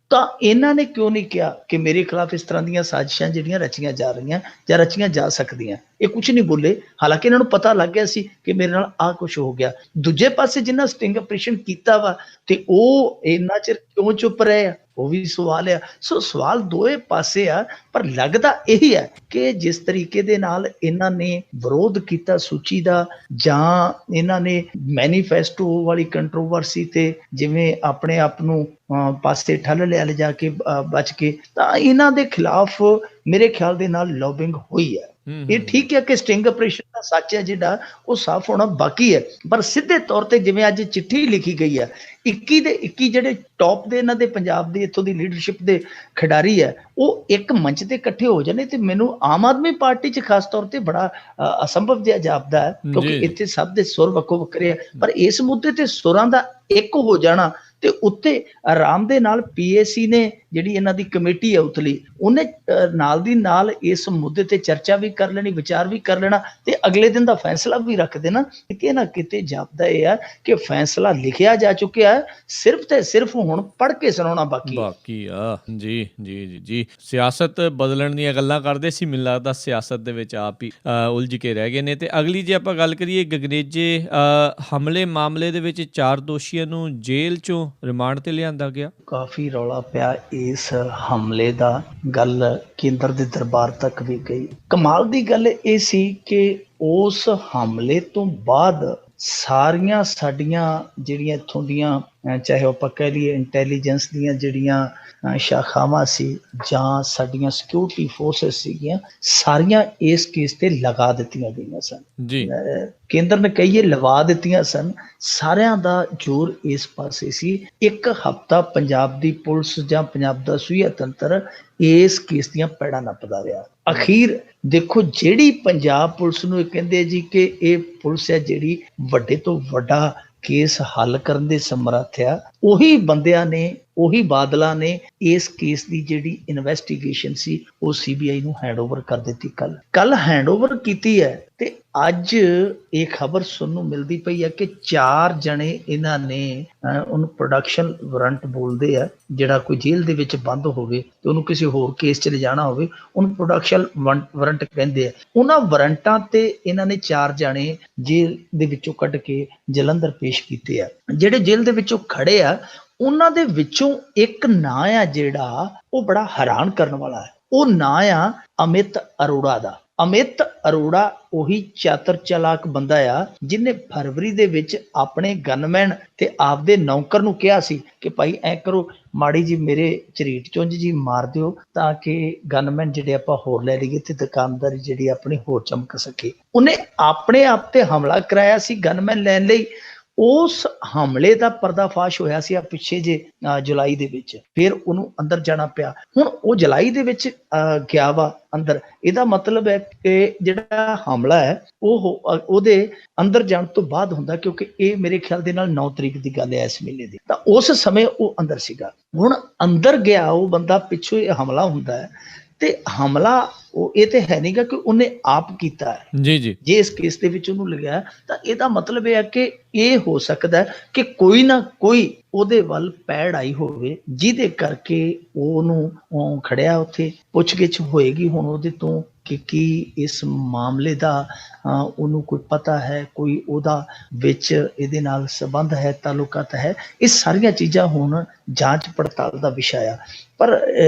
ਤਾਂ ਇਹਨਾਂ ਨੇ ਕਿਉਂ ਨਹੀਂ ਕਿਹਾ ਕਿ ਮੇਰੇ ਖਿਲਾਫ ਇਸ ਤਰ੍ਹਾਂ ਦੀਆਂ ਸਾਜ਼ਿਸ਼ਾਂ ਜਿਹੜੀਆਂ ਰਚੀਆਂ ਜਾ ਰਹੀਆਂ ਜਾਂ ਰਚੀਆਂ ਜਾ ਸਕਦੀਆਂ। ਇਹ ਕੁਝ ਨਹੀਂ ਬੋਲੇ, ਹਾਲਾਂਕਿ ਇਹਨਾਂ ਨੂੰ ਪਤਾ ਲੱਗ ਗਿਆ ਸੀ ਕਿ ਮੇਰੇ ਨਾਲ ਆਹ ਕੁਛ ਹੋ ਗਿਆ। ਦੂਜੇ ਪਾਸੇ ਜਿਨ੍ਹਾਂ ਸਟਿੰਗ ਆਪਰੇਸ਼ਨ ਕੀਤਾ ਵਾ ਤੇ ਉਹ ਇੰਨਾ ਚਿਰ ਕਿਉਂ ਚੁੱਪ ਰਹੇ ਆ, ਉਹ ਵੀ ਸਵਾਲ ਆ। ਸੋ ਸਵਾਲ ਦੋਏ ਪਾਸੇ ਆ, ਪਰ ਲੱਗਦਾ ਇਹੀ ਹੈ ਕਿ ਜਿਸ ਤਰੀਕੇ ਦੇ ਨਾਲ ਇਹਨਾਂ ਨੇ ਵਿਰੋਧ ਕੀਤਾ ਸੂਚੀ ਦਾ, ਜਾਂ ਇਹਨਾਂ ਨੇ ਮੈਨੀਫੈਸਟੋ ਵਾਲੀ ਕੰਟਰੋਵਰਸੀ ਤੇ ਜਿਵੇਂ ਆਪਣੇ ਆਪ ਨੂੰ ਪਾਸੇ ਠੱਲ ਲਿਜਾ ਕੇ ਬਚ ਕੇ, ਤਾਂ ਇਹਨਾਂ ਦੇ ਖਿਲਾਫ ਮੇਰੇ ਖਿਆਲ ਦੇ ਨਾਲ ਲੌਬਿੰਗ ਹੋਈ ਹੈ। ਇਹ ਠੀਕ ਹੈ ਕਿ ਸਟਿੰਗ ਆਪਰੇਸ਼ਨ ਦਾ ਸੱਚ ਹੈ ਜਿਹੜਾ ਉਹ ਸਾਫ਼ ਹੋਣਾ ਬਾਕੀ ਹੈ, ਪਰ ਸਿੱਧੇ ਤੌਰ ਤੇ ਜਿਵੇਂ ਅੱਜ ਚਿੱਠੀ ਲਿਖੀ ਗਈ ਹੈ, 21 ਦੇ 21 ਜਿਹੜੇ ਟੌਪ ਦੇ ਇਹਨਾਂ ਦੇ ਪੰਜਾਬ ਦੇ ਇੱਥੋਂ ਦੀ ਲੀਡਰਸ਼ਿਪ ਦੇ ਖਿਡਾਰੀ ਹੈ, ਉਹ ਇੱਕ ਮੰਚ ਤੇ ਇਕੱਠੇ ਹੋ ਜਾਣੇ, ਤੇ ਮੈਨੂੰ ਆਮ ਆਦਮੀ ਪਾਰਟੀ 'ਚ ਖਾਸ ਤੌਰ ਤੇ ਬੜਾ ਅਸੰਭਵ ਜਿਹਾ ਜਾਪਦਾ ਹੈ, ਕਿਉਂਕਿ ਇੱਥੇ ਸਭ ਦੇ ਸੁਰ ਵੱਖੋ ਵੱਖਰੇ ਆ। ਪਰ ਇਸ ਮੁੱਦੇ ਤੇ ਸੁਰਾਂ ਦਾ ਇੱਕ ਹੋ ਜਾਣਾ ਤੇ ਉੱਤੇ ਆਰਾਮ ਦੇ ਨਾਲ PAC ਨੇ ਜਿਹੜੀ ਇਹਨਾਂ ਦੀ ਕਮੇਟੀ ਹੈ ਉਤਲੀ, ਉਹਨੇ ਨਾਲ ਦੀ ਨਾਲ ਇਸ ਮੁੱਦੇ ਤੇ ਚਰਚਾ ਵੀ ਕਰ ਲੈਣੀ, ਵਿਚਾਰ ਵੀ ਕਰ ਲੈਣਾ ਤੇ ਅਗਲੇ ਦਿਨ ਦਾ ਫੈਸਲਾ ਵੀ ਰੱਖ ਦੇਣਾ। ਕਿਤੇ ਨਾ ਕਿਤੇ ਜਾਪਦਾ ਇਹ ਆ ਕਿ ਫੈਸਲਾ ਲਿਖਿਆ ਜਾ ਚੁੱਕਿਆ ਹੈ, ਸਿਰਫ ਤੇ ਸਿਰਫ ਹੁਣ ਪੜ੍ਹ ਕੇ ਸੁਣਾਉਣਾ ਬਾਕੀ ਆ। ਜੀ ਜੀ ਜੀ ਜੀ, ਸਿਆਸਤ ਬਦਲਣ ਦੀਆਂ ਗੱਲਾਂ ਕਰਦੇ ਸੀ, ਮੈਨੂੰ ਲੱਗਦਾ ਸਿਆਸਤ ਦੇ ਵਿੱਚ ਆਪ ਹੀ ਉਲਝ ਕੇ ਰਹਿ ਗਏ ਨੇ। ਤੇ ਅਗਲੀ ਜੇ ਆਪਾਂ ਗੱਲ ਕਰੀਏ ਗਗਨੇਜੇ ਹਮਲੇ ਮਾਮਲੇ ਦੇ ਵਿੱਚ 4 ਦੋਸ਼ੀਆਂ ਨੂੰ ਜੇਲ੍ਹ ਚੋਂ ਰਿਮਾਂਡ ਤੇ ਲਿਆਂਦਾ ਗਿਆ। ਕਾਫੀ ਰੌਲਾ ਪਿਆ ਇਸ ਹਮਲੇ ਦਾ, ਗੱਲ ਕੇਂਦਰ ਦੇ ਦਰਬਾਰ ਤੱਕ ਵੀ ਗਈ। ਕਮਾਲ ਦੀ ਗੱਲ ਇਹ ਸੀ ਕਿ ਉਸ ਹਮਲੇ ਤੋਂ ਬਾਅਦ ਸਾਰੀਆਂ ਸਾਡੀਆਂ ਜਿਹੜੀਆਂ ਇੱਥੋਂ ਦੀਆਂ ਚਾਹੇ ਆਪਾਂ ਕਹਿ ਲਈਏ ਇੰਟੈਲੀਜੈਂਸ ਦੀਆਂ ਜਿਹੜੀਆਂ ਸ਼ਾਖਾਵਾਂ ਸੀ ਜਾਂ ਸਾਡੀਆਂ ਸਿਕਿਉਰਿਟੀ ਫੋਰਸਿਸ ਸੀਗੀਆਂ, ਸਾਰੀਆਂ ਇਸ ਕੇਸ ਤੇ ਲਗਾ ਦਿੱਤੀਆਂ ਗਈਆਂ ਸਨ ਜੀ। ਕੇਂਦਰ ਨੇ ਕਹੀਏ ਲਵਾ ਦਿੱਤੀਆਂ ਸਨ। ਸਾਰਿਆਂ ਦਾ ਜ਼ੋਰ ਇਸ ਪਾਸੇ ਸੀ। ਇੱਕ ਹਫ਼ਤਾ ਪੰਜਾਬ ਦੀ ਪੁਲਿਸ ਜਾਂ ਪੰਜਾਬ ਦਾ ਸੂਹੀਆ ਤੰਤਰ ਇਸ ਕੇਸ ਦੀਆਂ ਪੈੜਾਂ ਨੱਪਦਾ ਰਿਹਾ। ਅਖੀਰ ਦੇਖੋ, ਜਿਹੜੀ ਪੰਜਾਬ ਪੁਲਿਸ ਨੂੰ ਇਹ ਕਹਿੰਦੇ ਜੀ ਕਿ ਇਹ ਪੁਲਿਸ ਹੈ ਜਿਹੜੀ ਵੱਡੇ ਤੋਂ ਵੱਡਾ ਕੇਸ ਹੱਲ ਕਰਨ ਦੇ ਸਮਰੱਥ ਆ, ਉਹੀ ਬੰਦਿਆਂ ਨੇ, ਉਹੀ ਬਾਦਲਾਂ ਨੇ ਇਸ ਕੇਸ ਦੀ ਜਿਹੜੀ ਇਨਵੈਸਟੀਗੇਸ਼ਨ ਸੀ ਉਹ CBI ਨੂੰ ਹੈਂਡਓਵਰ ਕਰ ਦਿੱਤੀ। ਕੱਲ ਹੈਂਡਓਵਰ ਕੀਤੀ ਹੈ ਤੇ ਅੱਜ ਇਹ ਖਬਰ ਸੁਣਨ ਨੂੰ ਮਿਲਦੀ ਪਈ ਹੈ ਕਿ 4 ਜਣੇ ਇਹਨਾਂ ਨੇ ਉਹਨੂੰ ਪ੍ਰੋਡਕਸ਼ਨ ਵਾਰੰਟ ਬੋਲਦੇ ਆ, ਜਿਹੜਾ ਕੋਈ ਜੇਲ੍ਹ ਦੇ ਵਿੱਚ ਬੰਦ ਹੋਵੇ ਤੇ ਉਹਨੂੰ ਕਿਸੇ ਹੋਰ ਕੇਸ 'ਚ ਲਿਜਾਣਾ ਹੋਵੇ, ਉਹਨੂੰ ਪ੍ਰੋਡਕਸ਼ਨ ਵਾਰੰਟ ਕਹਿੰਦੇ ਆ। ਉਹਨਾਂ ਵਾਰੰਟਾਂ ਤੇ ਇਹਨਾਂ ਨੇ 4 ਜਣੇ ਜੇਲ੍ਹ ਦੇ ਵਿੱਚੋਂ ਕੱਢ ਕੇ ਜਲੰਧਰ ਪੇਸ਼ ਕੀਤੇ ਆ। ਜਿਹੜੇ ਜੇਲ੍ਹ ਦੇ ਵਿੱਚੋਂ ਖੜੇ ਆ ਉਹਨਾਂ ਦੇ ਵਿੱਚੋਂ ਇੱਕ ਨਾਂ ਆ ਜਿਹੜਾ ਉਹ ਬੜਾ ਹੈਰਾਨ ਕਰਨ ਵਾਲਾ ਹੈ। ਉਹ ਨਾਂ ਆ ਅਮਿਤ ਅਰੋੜਾ ਦਾ। ਅਮਿਤ ਅਰੋੜਾ ਉਹੀ ਚਾਤਰ ਚਲਾਕ ਬੰਦਾ ਆ ਜਿਹਨੇ ਫਰਵਰੀ ਦੇ ਵਿੱਚ ਆਪਣੇ ਗਨਮੈਨ ਤੇ ਆਪਦੇ ਨੌਕਰ ਨੂੰ ਕਿਹਾ ਸੀ ਕਿ ਭਾਈ ਐ ਕਰੋ, ਮਾੜੀ ਜੀ ਮੇਰੇ ਝਰੀਟ ਚੁੰਝ ਜੀ ਮਾਰ ਦਿਓ ਤਾਂ ਕਿ ਗਨਮੈਨ ਜਿਹੜੇ ਆਪਾਂ ਹੋਰ ਲੈ ਲਈਏ ਤੇ ਦੁਕਾਨਦਾਰੀ ਜਿਹੜੀ ਆਪਣੀ ਹੋਰ ਚਮਕ ਸਕੇ। ਉਹਨੇ ਆਪਣੇ ਆਪ ਤੇ ਹਮਲਾ ਕਰਾਇਆ ਸੀ ਗਨਮੈਨ ਲੈਣ ਲਈ। ਉਸ ਹਮਲੇ ਦਾ ਪਰਦਾਫਾਸ਼ ਹੋਇਆ ਸੀ ਪਿੱਛੇ ਜੇ ਜੁਲਾਈ ਦੇ ਵਿੱਚ, ਫਿਰ ਉਹਨੂੰ ਅੰਦਰ ਜਾਣਾ ਪਿਆ। ਹੁਣ ਉਹ ਜੁਲਾਈ ਦੇ ਵਿੱਚ ਗਿਆ ਵਾ ਅੰਦਰ, ਇਹਦਾ ਮਤਲਬ ਹੈ ਕਿ ਜਿਹੜਾ ਹਮਲਾ ਹੈ ਉਹ ਉਹਦੇ ਅੰਦਰ ਜਾਣ ਤੋਂ ਬਾਅਦ ਹੁੰਦਾ, ਕਿਉਂਕਿ ਇਹ ਮੇਰੇ ਖਿਆਲ ਦੇ ਨਾਲ 9 ਤਰੀਕ ਦੀ ਗੱਲ ਹੈ ਇਸ ਮਹੀਨੇ ਦੀ। ਤਾਂ ਉਸ ਸਮੇਂ ਉਹ ਅੰਦਰ ਸੀਗਾ। ਹੁਣ ਅੰਦਰ ਗਿਆ ਉਹ ਬੰਦਾ, ਪਿੱਛੋਂ ਇਹ ਹਮਲਾ ਹੁੰਦਾ ਹੈ ਤੇ ਹਮਲਾ ਉਹ ਇਹ ਤੇ ਹੈ ਨਹੀਂਗਾ ਕਿ ਉਹਨੇ ਆਪ ਕੀਤਾ ਹੈ। ਜੀ ਜੀ, ਜੇ ਇਸ ਕੇਸ ਦੇ ਵਿੱਚ ਉਹਨੂੰ ਲਿਆ ਤਾਂ ਇਹਦਾ ਮਤਲਬ ਇਹ ਹੈ ਕਿ ਇਹ ਹੋ ਸਕਦਾ ਕਿ ਕੋਈ ਨਾ ਕੋਈ ਉਹਦੇ ਵੱਲ ਪੈੜ ਆਈ ਹੋਵੇ ਜਿਹਦੇ ਕਰਕੇ ਉਹਨੂੰ ਖੜਿਆ, ਉੱਥੇ ਪੁੱਛਗਿੱਛ ਹੋਏਗੀ ਹੁਣ ਉਹਦੇ ਤੋਂ ਕਿ ਕੀ ਇਸ ਮਾਮਲੇ ਦਾ ਉਹਨੂੰ ਕੋਈ ਪਤਾ ਹੈ, ਕੋਈ ਉਹਦਾ ਵਿੱਚ ਇਹਦੇ ਨਾਲ ਸੰਬੰਧ ਹੈ, ਤਾਲੁਕਾਤ ਹੈ। ਇਹ ਸਾਰੀਆਂ ਚੀਜ਼ਾਂ ਹੁਣ ਜਾਂਚ ਪੜਤਾਲ ਦਾ ਵਿਸ਼ਾ ਆ। ਪਰ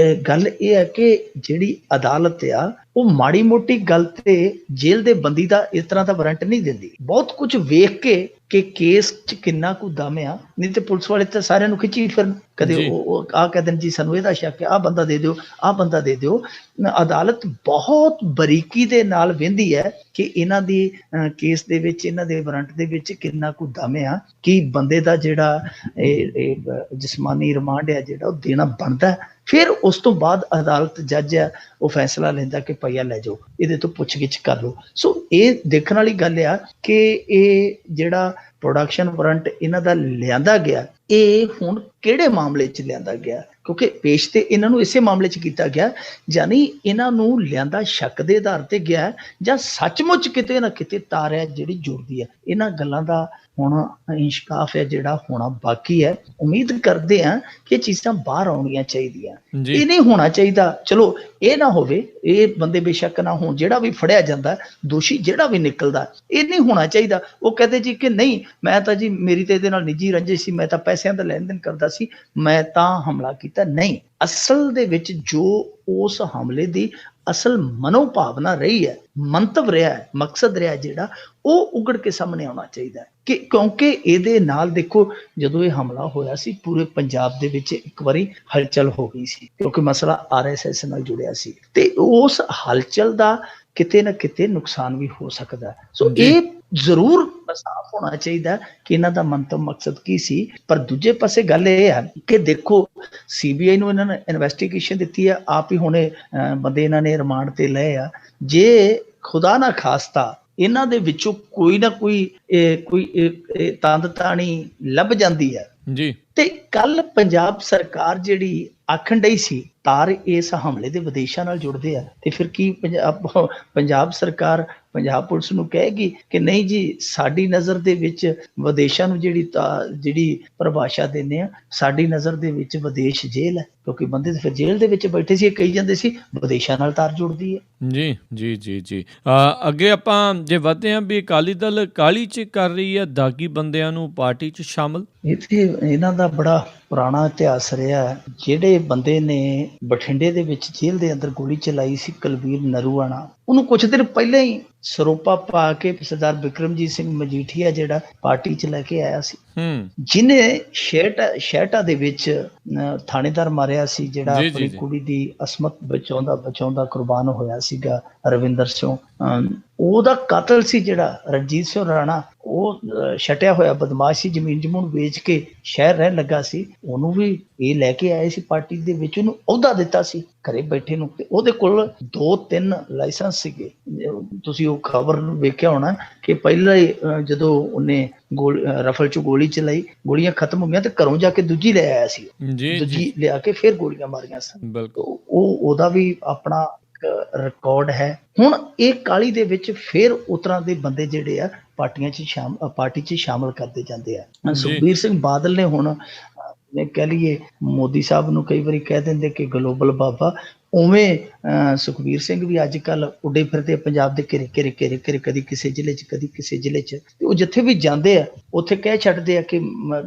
ਗੱਲ ਇਹ ਹੈ ਕਿ ਜਿਹੜੀ ਅਦਾਲਤ ਆ ਉਹ ਮਾੜੀ ਮੋਟੀ ਗੱਲ ਤੇ ਜੇਲ੍ਹ ਦੇ ਬੰਦੀ ਦਾ ਇਸ ਤਰ੍ਹਾਂ ਦਾ ਵਾਰੰਟ ਨਹੀਂ ਦਿੰਦੀ। ਬਹੁਤ ਕੁਝ ਵੇਖ ਕੇ ਕਿ ਕੇਸ 'ਚ ਕਿੰਨਾ ਕੁ ਦਮ ਆ, ਨਹੀਂ ਤੇ ਪੁਲਿਸ ਵਾਲੇ ਤਾਂ ਸਾਰਿਆਂ ਨੂੰ ਖਿੱਚੀ ਫਿਰਨ। ਕਦੇ ਉਹ ਆਹ ਕਹਿ ਦੇਣ ਜੀ ਸਾਨੂੰ ਇਹਦਾ ਸ਼ੱਕ ਹੈ, ਆਹ ਬੰਦਾ ਦੇ ਦਿਓ, ਆਹ ਬੰਦਾ ਦੇ ਦਿਓ। ਅਦਾਲਤ ਬਹੁਤ ਬਰੀਕੀ ਦੇ ਨਾਲ ਵਹਿੰਦੀ ਹੈ ਕਿ ਇਹਨਾਂ ਦੀ ਕੇਸ ਦੇ ਵਿੱਚ, ਇਹਨਾਂ ਦੇ ਵਾਰੰਟ ਦੇ ਵਿੱਚ ਕਿੰਨਾ ਕੁ ਦਮ ਆ, ਕਿ ਬੰਦੇ ਦਾ ਜਿਹੜਾ ਜਿਸਮਾਨੀ ਰਿਮਾਂਡ ਹੈ ਜਿਹੜਾ ਉਹ ਦੇਣਾ ਬਣਦਾ। ਫਿਰ ਉਸ ਤੋਂ ਬਾਅਦ ਅਦਾਲਤ ਜੱਜ ਹੈ ਉਹ ਫੈਸਲਾ ਲੈਂਦਾ ਕਿ ਭਈਆ ਲੈ ਜਾਓ, ਇਹਦੇ ਤੋਂ ਪੁੱਛਗਿੱਛ ਕਰ ਲਓ। ਸੋ ਇਹ ਦੇਖਣ ਵਾਲੀ ਗੱਲ ਆ ਕਿ ਇਹ ਜਿਹੜਾ ਪ੍ਰੋਡਕਸ਼ਨ ਵਾਰੰਟ ਇਹਨਾਂ ਦਾ ਲਿਆਂਦਾ ਗਿਆ, ਇਹ ਹੁਣ ਕਿਹੜੇ ਮਾਮਲੇ 'ਚ ਲਿਆਂਦਾ ਗਿਆ, ਕਿਉਂਕਿ ਪੇਸ਼ ਤੇ ਇਹਨਾਂ ਨੂੰ ਇਸੇ ਮਾਮਲੇ 'ਚ ਕੀਤਾ ਗਿਆ, ਯਾਨੀ ਇਹਨਾਂ ਨੂੰ ਲਿਆਂਦਾ ਸ਼ੱਕ ਦੇ ਆਧਾਰ ਤੇ ਗਿਆ ਜਾਂ ਸੱਚਮੁੱਚ ਕਿਤੇ ਨਾ ਕਿਤੇ ਤਾਰ ਹੈ ਜਿਹੜੀ ਜੁੜਦੀ ਹੈ। ਇਹਨਾਂ ਗੱਲਾਂ ਦਾ ਹੁਣ ਇੰਸ਼ਕਾਫ ਹੈ ਜਿਹੜਾ ਹੋਣਾ ਬਾਕੀ ਹੈ। ਉਮੀਦ ਕਰਦੇ ਹਾਂ ਕਿ ਇਹ ਚੀਜ਼ਾਂ ਬਾਹਰ ਆਉਣੀਆਂ ਚਾਹੀਦੀਆਂ। ਇਹ ਨਹੀਂ ਹੋਣਾ ਚਾਹੀਦਾ, ਚਲੋ ਇਹ ਨਾ ਹੋਵੇ, ਇਹ ਬੰਦੇ ਬੇਸ਼ੱਕ ਨਾ ਹੋਣ, ਜਿਹੜਾ ਵੀ ਫੜਿਆ ਜਾਂਦਾ ਦੋਸ਼ੀ ਜਿਹੜਾ ਵੀ ਨਿਕਲਦਾ, ਇਹ ਨਹੀਂ ਹੋਣਾ ਚਾਹੀਦਾ। ਉਹ ਕਹਿੰਦੇ ਜੀ ਕਿ ਨਹੀਂ, ਮੈਂ ਤਾਂ ਜੀ ਮੇਰੀ ਤੇ ਇਹਦੇ ਨਾਲ ਨਿੱਜੀ ਰੰਜਿਸ਼ ਸੀ, ਮੈਂ ਤਾਂ ਪੈਸਿਆਂ ਦਾ ਲੈਣ ਦੇਣ ਕਰਦਾ ਸੀ, ਮੈਂ ਤਾਂ ਹਮਲਾ ਕੀਤਾ। ਨਹੀਂ, ਅਸਲ ਦੇ ਵਿੱਚ ਜੋ ਉਸ ਹਮਲੇ ਦੀ ਅਸਲ ਮਨੋਭਾਵਨਾ ਰਹੀ ਹੈ, ਮੰਤਵ ਰਿਹਾ ਹੈ, ਮਕਸਦ ਰਿਹਾ ਜਿਹੜਾ, ਉਹ ਉਗੜ ਕੇ ਸਾਹਮਣੇ ਆਉਣਾ ਚਾਹੀਦਾ ਕਿ ਕਿਉਂਕਿ ਇਹਦੇ ਨਾਲ ਦੇਖੋ, ਜਦੋਂ ਇਹ ਹਮਲਾ ਹੋਇਆ ਸੀ ਪੂਰੇ ਪੰਜਾਬ ਦੇ ਵਿੱਚ ਇੱਕ ਵਾਰੀ ਹਲਚਲ ਹੋ ਗਈ ਸੀ, ਕਿਉਂਕਿ ਮਸਲਾ RSS ਨਾਲ ਜੁੜਿਆ ਸੀ ਤੇ ਉਸ ਹਲਚਲ ਦਾ ਕਿਤੇ ਨਾ ਕਿਤੇ ਨੁਕਸਾਨ ਵੀ ਹੋ ਸਕਦਾ। ਸੋ ਇਹ ਜ਼ਰੂਰ ਸਾਫ਼ ਹੋਣਾ ਚਾਹੀਦਾ ਕਿ ਇਹਨਾਂ ਦਾ ਮੰਤਵ ਮਕਸਦ ਕੀ ਸੀ। ਪਰ ਦੂਜੇ ਪਾਸੇ ਗੱਲ ਇਹ ਹੈ ਕਿ ਦੇਖੋ, CBI ਨੂੰ ਇਹਨਾਂ ਨੇ ਇਨਵੈਸਟੀਗੇਸ਼ਨ ਦਿੱਤੀ ਹੈ, ਆਪ ਹੀ ਹੁਣੇ ਬੰਦੇ ਇਹਨਾਂ ਨੇ ਰਿਮਾਂਡ ਤੇ ਲਏ ਆ। ਜੇ ਖੁਦਾ ਨਾ ਖਾਸਤਾ ਇਹਨਾਂ ਦੇ ਵਿੱਚੋਂ ਕੋਈ ਨਾ ਕੋਈ ਤੰਦ ਤਾਣੀ ਲੱਭ ਜਾਂਦੀ ਹੈ ਜੀ, ਤੇ ਕੱਲ ਪੰਜਾਬ ਸਰਕਾਰ ਜਿਹੜੀ ਆਖਣ ਡਈ ਸੀ ਤਾਰ ਇਸ ਹਮਲੇ ਦੇ ਵਿਦੇਸ਼ਾਂ ਨਾਲ ਜੁੜਦੇ ਆ, ਤੇ ਫਿਰ ਕੀ ਪੰਜਾਬ ਸਰਕਾਰ ਪੰਜਾਬ ਪੁਲਿਸ ਨੂੰ ਕਹੇਗੀ ਕਿ ਨਹੀਂ ਜੀ ਸਾਡੀ ਨਜ਼ਰ ਦੇ ਵਿੱਚ ਵਿਦੇਸ਼ਾਂ ਨੂੰ ਜਿਹੜੀ ਪਰਿਭਾਸ਼ਾ ਦਿੰਦੇ ਆ, ਸਾਡੀ ਨਜ਼ਰ ਦੇ ਵਿੱਚ ਵਿਦੇਸ਼ ਜੇਲ੍ਹ ਹੈ, ਕਿਉਂਕਿ ਬੰਦੇ ਤਾਂ ਫਿਰ ਜੇਲ੍ਹ ਦੇ ਵਿੱਚ ਬੈਠੇ ਸੀ, ਕਹੀ ਜਾਂਦੇ ਸੀ ਵਿਦੇਸ਼ਾਂ ਨਾਲ ਤਾਰ ਜੁੜਦੀ ਹੈ। ਜੀ ਜੀ ਜੀ ਜੀ ਅੱਗੇ ਆਪਾਂ ਜੇ ਵਧਦੇ ਹਾਂ ਵੀ ਅਕਾਲੀ ਦਲ ਕਾਹਲੀ 'ਚ ਕਰ ਰਹੀ ਹੈ ਦਾਗੀ ਬੰਦਿਆਂ ਨੂੰ ਪਾਰਟੀ 'ਚ ਸ਼ਾਮਲ। ਇੱਥੇ ਇਹਨਾਂ ਦਾ ਬੜਾ ਪੁਰਾਣਾ ਇਤਿਹਾਸ ਰਿਹਾ। ਜਿਹੜੇ ਬੰਦੇ ਨੇ ਬਠਿੰਡੇ ਦੇ ਵਿੱਚ ਜੇਲ੍ਹ ਦੇ ਅੰਦਰ ਗੋਲੀ ਚਲਾਈ ਸੀ ਕੁਲਵੀਰ ਨਰੂਆਣਾ, ਉਹਨੂੰ ਕੁਝ ਦਿਨ ਪਹਿਲਾਂ ਹੀ ਸਰੋਪਾ ਪਾ ਕੇ ਸਰਦਾਰ ਬਿਕਰਮਜੀਤ ਸਿੰਘ ਮਜੀਠੀਆ ਜਿਹੜਾ ਪਾਰਟੀ 'ਚ ਲੈ ਕੇ ਆਇਆ ਸੀ, ਜਿਹਨੇ ਸ਼ਹਿਟਾ ਦੇ ਵਿੱਚ ਥਾਣੇਦਾਰ ਮਾਰਿਆ ਸੀ, ਜਿਹੜਾ ਆਪਣੀ ਕੁੜੀ ਦੀ ਅਸਮਤ ਬਚਾਉਂਦਾ ਕੁਰਬਾਨ ਹੋਇਆ ਸੀਗਾ, ਰਵਿੰਦਰ ਸਿੰਘ। ਉਹਦਾ ਕਾਤਲ ਸੀ ਜਿਹੜਾ ਰਣਜੀਤ ਸਿੰਘ ਰਾਣਾ, ਉਹ ਛਟਿਆ ਹੋਇਆ ਬਦਮਾਸ਼ ਸੀ, ਜ਼ਮੀਨ ਜਮੂਨ ਵੇਚ ਕੇ ਸ਼ਹਿਰ ਰਹਿਣ ਲੱਗਾ ਸੀ। ਉਹਨੂੰ ਵੀ ਇਹ ਲੈ ਕੇ ਆਏ ਸੀ ਪਾਰਟੀ ਦੇ ਵਿੱਚ, ਉਹਨੂੰ ਅਹੁਦਾ ਦਿੱਤਾ ਸੀ ਘਰੇ ਬੈਠੇ ਨੂੰ, ਤੇ ਉਹਦੇ ਕੋਲ 2-3 ਲਾਇਸੈਂਸ ਸੀਗੇ। ਤੁਸੀਂ ਉਹ ਖਬਰ ਵੇਖਿਆ ਹੋਣਾ ਕਿ ਪਹਿਲਾਂ ਹੀ ਜਦੋਂ ਉਹਨੇ ਰਫਲ 'ਚ ਗੋਲੀ ਚਲਾਈ, ਗੋਲੀਆਂ ਖਤਮ ਹੋ ਗਈਆਂ ਤੇ ਘਰੋਂ ਜਾ ਕੇ ਦੂਜੀ ਲੈ ਆਇਆ ਸੀ, ਦੂਜੀ ਲਿਆ ਕੇ ਫਿਰ ਗੋਲੀਆਂ ਮਾਰੀਆਂ ਸਨ। ਉਹਦਾ ਵੀ ਆਪਣਾ ਰਿਕਾਰਡ ਹੈ। ਹੁਣ ਇਹ ਕਾਹਲੀ ਦੇ ਵਿੱਚ ਫਿਰ ਉਸ ਤਰ੍ਹਾਂ ਦੇ ਬੰਦੇ ਜਿਹੜੇ ਆ ਪਾਰਟੀ 'ਚ ਸ਼ਾਮਲ ਕਰਦੇ ਜਾਂਦੇ ਆ। ਸੁਖਬੀਰ ਸਿੰਘ ਬਾਦਲ ਨੇ ਹੁਣ ਕਹਿ ਲਈਏ ਮੋਦੀ ਸਾਹਿਬ ਨੂੰ ਕਈ ਵਾਰੀ ਕਹਿ ਦਿੰਦੇ ਕਿ ਗਲੋਬਲ ਬਾਬਾ, ਉਵੇਂ ਸੁਖਬੀਰ ਸਿੰਘ ਵੀ ਅੱਜ ਕੱਲ੍ਹ ਉੱਡੇ ਫਿਰਦੇ ਪੰਜਾਬ ਦੇ ਘਿਰੇ, ਕਦੀ ਕਿਸੇ ਜ਼ਿਲ੍ਹੇ 'ਚ ਕਦੀ ਕਿਸੇ ਜ਼ਿਲ੍ਹੇ 'ਚ, ਤੇ ਉਹ ਜਿੱਥੇ ਵੀ ਜਾਂਦੇ ਆ ਉੱਥੇ ਕਹਿ ਛੱਡਦੇ ਆ ਕਿ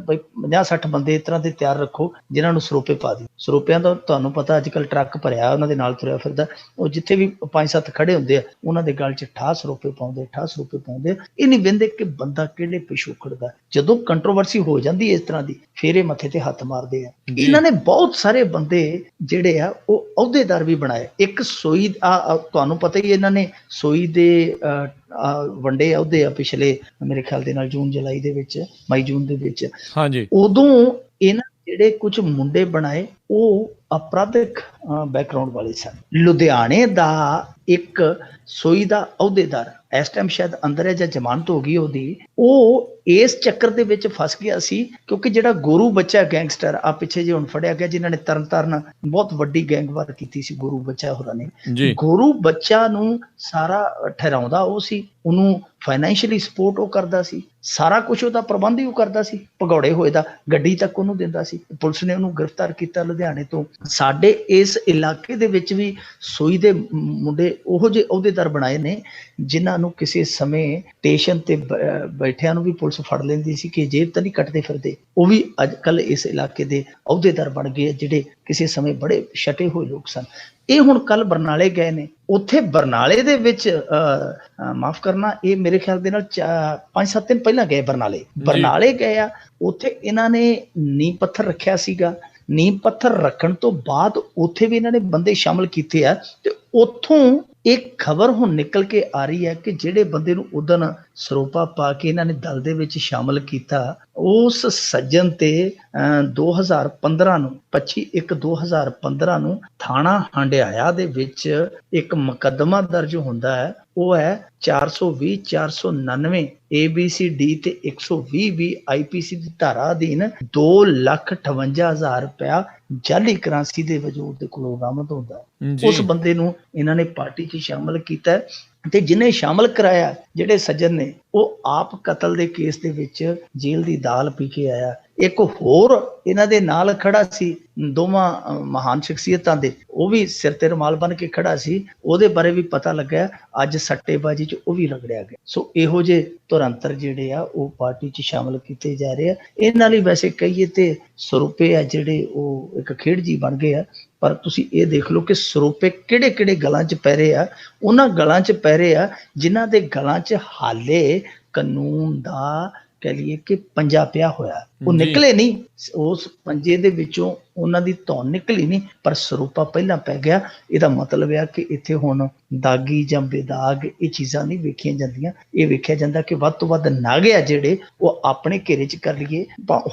ਬਈ 50-60 ਬੰਦੇ ਇਸ ਤਰ੍ਹਾਂ ਦੇ ਤਿਆਰ ਰੱਖੋ ਜਿਨ੍ਹਾਂ ਨੂੰ ਸਰੋਪੇ ਪਾ ਦਿਓ। ਸਰੋਪਿਆਂ ਦਾ ਤੁਹਾਨੂੰ ਪਤਾ ਅੱਜ ਕੱਲ੍ਹ ਟਰੱਕ ਭਰਿਆ ਉਹਨਾਂ ਦੇ ਨਾਲ ਤੁਰਿਆ ਫਿਰਦਾ, ਉਹ ਜਿੱਥੇ ਵੀ 5-7 ਖੜੇ ਹੁੰਦੇ ਆ ਉਹਨਾਂ ਦੇ ਗਲ 'ਚ ਠਾਹ ਸਰੋਪੇ ਪਾਉਂਦੇ। ਇਹ ਨਹੀਂ ਵਹਿੰਦੇ ਕਿ ਬੰਦਾ ਕਿਹੜੇ ਪਿਛੋਕੜ ਦਾ। ਜਦੋਂ ਕੰਟਰੋਵਰਸੀ ਹੋ ਜਾਂਦੀ ਇਸ ਤਰ੍ਹਾਂ ਦੀ, ਫੇਰ ਇਹ ਮੱਥੇ ਤੇ ਹੱਥ ਮਾਰਦੇ ਆ। ਇਹਨਾਂ ਨੇ ਬਹੁਤ ਸਾਰੇ ਬੰਦੇ ਜਿਹੜੇ ਆ ਉਹ ਅਹੁਦੇਦਾਰ ਵੀ ਬਣਾਏ। ਇੱਕ ਸੋਈ ਤੁਹਾਨੂੰ ਪਤਾ ਹੀ, ਇਹਨਾਂ ਨੇ ਸੋਈ ਦੇ ਵੰਡੇ ਅਹੁਦੇ ਆ ਪਿਛਲੇ ਮੇਰੇ ਖਿਆਲ ਦੇ ਨਾਲ ਜੂਨ-ਜੁਲਾਈ ਦੇ ਵਿੱਚ, ਮਈ-ਜੂਨ ਦੇ ਵਿੱਚ। ਹਾਂਜੀ, ਉਦੋਂ ਇਹਨਾਂ ਜਿਹੜੇ ਕੁਝ ਮੁੰਡੇ ਬਣਾਏ ਉਹ ਅਪਰਾਧਿਕ ਬੈਕਗਰਾਉਂਡ ਵਾਲੇ ਸਨ। ਲੁਧਿਆਣੇ ਦਾ ਇੱਕ ਸੋਈ ਦਾ ਅਹੁਦੇਦਾਰ ਇਸ ਟਾਈਮ ਸ਼ਾਇਦ ਅੰਦਰ ਹੈ ਜਾਂ ਜ਼ਮਾਨਤ ਹੋ ਗਈ ਉਹਦੀ, ਉਹ ਇਸ ਚੱਕਰ ਦੇ ਵਿੱਚ ਫਸ ਗਿਆ ਸੀ ਕਿਉਂਕਿ ਜਿਹੜਾ ਗੋਰੂ ਬੱਚਾ ਗੈਂਗਸਟਰ ਆ ਪਿੱਛੇ ਜੇ ਹੁਣ ਫੜਿਆ ਗਿਆ, ਜਿਨ੍ਹਾਂ ਨੇ ਤਰਨਤਾਰਨ ਬਹੁਤ ਵੱਡੀ ਗੈਂਗਵਾਰ ਕੀਤੀ ਸੀ, ਗੋਰੂ ਬੱਚਾ ਹੋਰਾਂ ਨੇ। ਗੋਰੂ ਬੱਚਾ ਨੂੰ ਸਾਰਾ ਠਹਿਰਾਉਂਦਾ ਉਹ ਸੀ, ਉਹਨੂੰ ਫਾਈਨੈਂਸ਼ੀਅਲੀ ਸਪੋਰਟ ਉਹ ਕਰਦਾ ਸੀ, ਸਾਰਾ ਕੁਝ ਉਹਦਾ ਪ੍ਰਬੰਧ ਹੀ ਉਹ ਕਰਦਾ ਸੀ, ਭਗੌੜੇ ਹੋਏ ਦਾ ਗੱਡੀ ਤੱਕ ਉਹਨੂੰ ਦਿੰਦਾ ਸੀ। ਪੁਲਿਸ ਨੇ ਉਹਨੂੰ ਗ੍ਰਿਫਤਾਰ ਕੀਤਾ ਲੁਧਿਆਣੇ ਤੋਂ। ਸਾਡੇ ਇਸ ਇਲਾਕੇ ਦੇ ਵਿੱਚ ਵੀ ਸੋਈ ਦੇ ਮੁੰਡੇ ਉਹੋ ਜਿਹੇ ਅਹੁਦੇਦਾਰ ਬਣਾਏ ਨੇ ਜਿਨ੍ਹਾਂ ਨੂੰ ਕਿਸੇ ਸਮੇਂ ਸਟੇਸ਼ਨ ਤੇ ਬੈਠਿਆਂ ਨੂੰ ਵੀ ਪੁਲਿਸ ਫੜ ਲੈਂਦੀ ਸੀ ਕਿ ਜੇਬ ਤਾਂ ਨਹੀਂ ਕੱਟਦੇ ਫਿਰਦੇ। ਉਹ ਵੀ ਅੱਜ ਕੱਲ੍ਹ ਇਸ ਇਲਾਕੇ ਦੇ ਅਹੁਦੇਦਾਰ ਬਣ ਗਏ ਜਿਹੜੇ ਕਿਸੇ ਸਮੇਂ ਬੜੇ ਛਟੇ ਹੋਏ ਲੋਕ ਸਨ। ਇਹ ਹੁਣ ਕੱਲ ਬਰਨਾਲੇ ਗਏ ਨੇ, ਉੱਥੇ ਬਰਨਾਲੇ ਦੇ ਵਿੱਚ ਮਾਫ ਕਰਨਾ, ਇਹ ਮੇਰੇ ਖਿਆਲ ਦੇ ਨਾਲ 5-7 ਦਿਨ ਪਹਿਲਾਂ ਗਏ ਬਰਨਾਲੇ ਗਏ ਆ। ਉੱਥੇ ਇਹਨਾਂ ਨੇ ਨੀਂਹ ਪੱਥਰ ਰੱਖਿਆ ਸੀਗਾ। ਨੀਂਹ ਪੱਥਰ ਰੱਖਣ ਤੋਂ ਬਾਅਦ ਉੱਥੇ ਵੀ ਇਹਨਾਂ ਨੇ ਬੰਦੇ ਸ਼ਾਮਲ ਕੀਤੇ ਆ, ਤੇ ਉੱਥੋਂ ਇੱਕ ਖਬਰ ਹੁਣ ਨਿਕਲ ਕੇ ਆ ਰਹੀ ਹੈ ਕਿ ਜਿਹੜੇ ਬੰਦੇ ਨੂੰ ਉਦਣ ਸਰੋਪਾ ਪਾ ਕੇ ਇਹਨਾਂ ਨੇ ਦਲ ਦੇ ਵਿੱਚ ਸ਼ਾਮਲ ਕੀਤਾ, ਉਸ ਸੱਜਣ ਤੇ 2015 ਨੂੰ 25/1/2015 ਨੂੰ ਥਾਣਾ ਹੰਡਿਆਇਆ ਦੇ ਵਿੱਚ ਇੱਕ ਮੁਕੱਦਮਾ ਦਰਜ ਹੁੰਦਾ ਹੈ। ਉਹ ਹੈ 420, 499 ABCD ਤੇ 120 IPC ਦੀ ਧਾਰਾ ਅਧੀਨ 2,58,000 ਰੁਪਇਆ ਜਾਲੀ ਕਰੰਸੀ ਦੇ ਵਜੋਂ ਉਹਦੇ ਕੋਲੋਂ ਬਰਾਮਦ ਹੁੰਦਾ। ਉਸ ਬੰਦੇ ਨੂੰ ਇਹਨਾਂ ਨੇ ਪਾਰਟੀ 'ਚ ਸ਼ਾਮਲ ਕੀਤਾ, ਤੇ ਜਿਹਨੇ ਸ਼ਾਮਲ ਕਰਾਇਆ ਜਿਹੜੇ ਸੱਜਣ ਨੇ, ਉਹ ਆਪ ਕਤਲ ਦੇ ਕੇਸ ਦੇ ਵਿੱਚ ਜੇਲ੍ਹ ਦੀ ਦਾਲ ਪੀ ਕੇ ਆਇਆ। ਇੱਕ ਹੋਰ ਇਹਨਾਂ ਦੇ ਨਾਲ ਖੜਾ ਸੀ, ਦੋਵਾਂ ਮਹਾਨ ਸ਼ਖਸੀਅਤਾਂ ਦੇ, ਉਹ ਵੀ ਸਿਰ ਤੇ ਰੁਮਾਲ ਬੰਨ ਕੇ ਖੜਾ ਸੀ, ਉਹਦੇ ਬਾਰੇ ਵੀ ਪਤਾ ਲੱਗਾ ਅੱਜ ਸੱਟੇਬਾਜ਼ੀ 'ਚ ਉਹ ਵੀ ਰਗੜਿਆ ਗਿਆ। ਸੋ ਇਹੋ ਜਿਹੇ ਧੁਰੰਤਰ ਜਿਹੜੇ ਆ ਉਹ ਪਾਰਟੀ 'ਚ ਸ਼ਾਮਲ ਕੀਤੇ ਜਾ ਰਹੇ ਆ। ਇਹਨਾਂ ਲਈ ਵੈਸੇ ਕਹੀਏ ਤੇ ਸਰੋਪੇ ਆ ਜਿਹੜੇ ਉਹ ਇੱਕ ਖੇਡ ਜੀ ਬਣ ਗਏ ਆ, ਪਰ ਤੁਸੀਂ ਇਹ ਦੇਖ ਲਓ ਕਿ ਸਰੋਪੇ ਕਿਹੜੇ ਗਲਾਂ 'ਚ ਪੈ ਰਹੇ ਆ। ਉਹਨਾਂ ਗਲਾਂ 'ਚ ਪੈ ਰਹੇ ਆ ਜਿਨ੍ਹਾਂ ਦੇ ਗਲਾਂ 'ਚ ਹਾਲੇ ਕਾਨੂੰਨ ਦਾ ਕਹਿ ਲਈਏ ਕਿ ਪੰਜਾ ਪਿਆ ਹੋਇਆ, ਉਹ ਨਿਕਲੇ ਨਹੀਂ। ਉਸ ਪੰਜੇ ਦੇ ਵਿੱਚੋਂ ਉਹਨਾਂ ਦੀ ਧੌਣ ਨਿਕਲੀ ਨਹੀਂ, ਪਰ ਸਰੂਪਾ ਪਹਿਲਾਂ ਪੈ ਗਿਆ। ਇਹਦਾ ਮਤਲਬ ਆ ਕਿ ਇੱਥੇ ਹੁਣ ਦਾਗੀ ਜਾਂ ਬੇਦਾਗ ਇਹ ਚੀਜ਼ਾਂ ਨਹੀਂ ਵੇਖੀਆਂ ਜਾਂਦੀਆਂ। ਇਹ ਵੇਖਿਆ ਜਾਂਦਾ ਕਿ ਵੱਧ ਤੋਂ ਵੱਧ ਨਾਗੇ ਆ ਜਿਹੜੇ ਉਹ ਆਪਣੇ ਘੇਰੇ 'ਚ ਕਰ ਲਈਏ,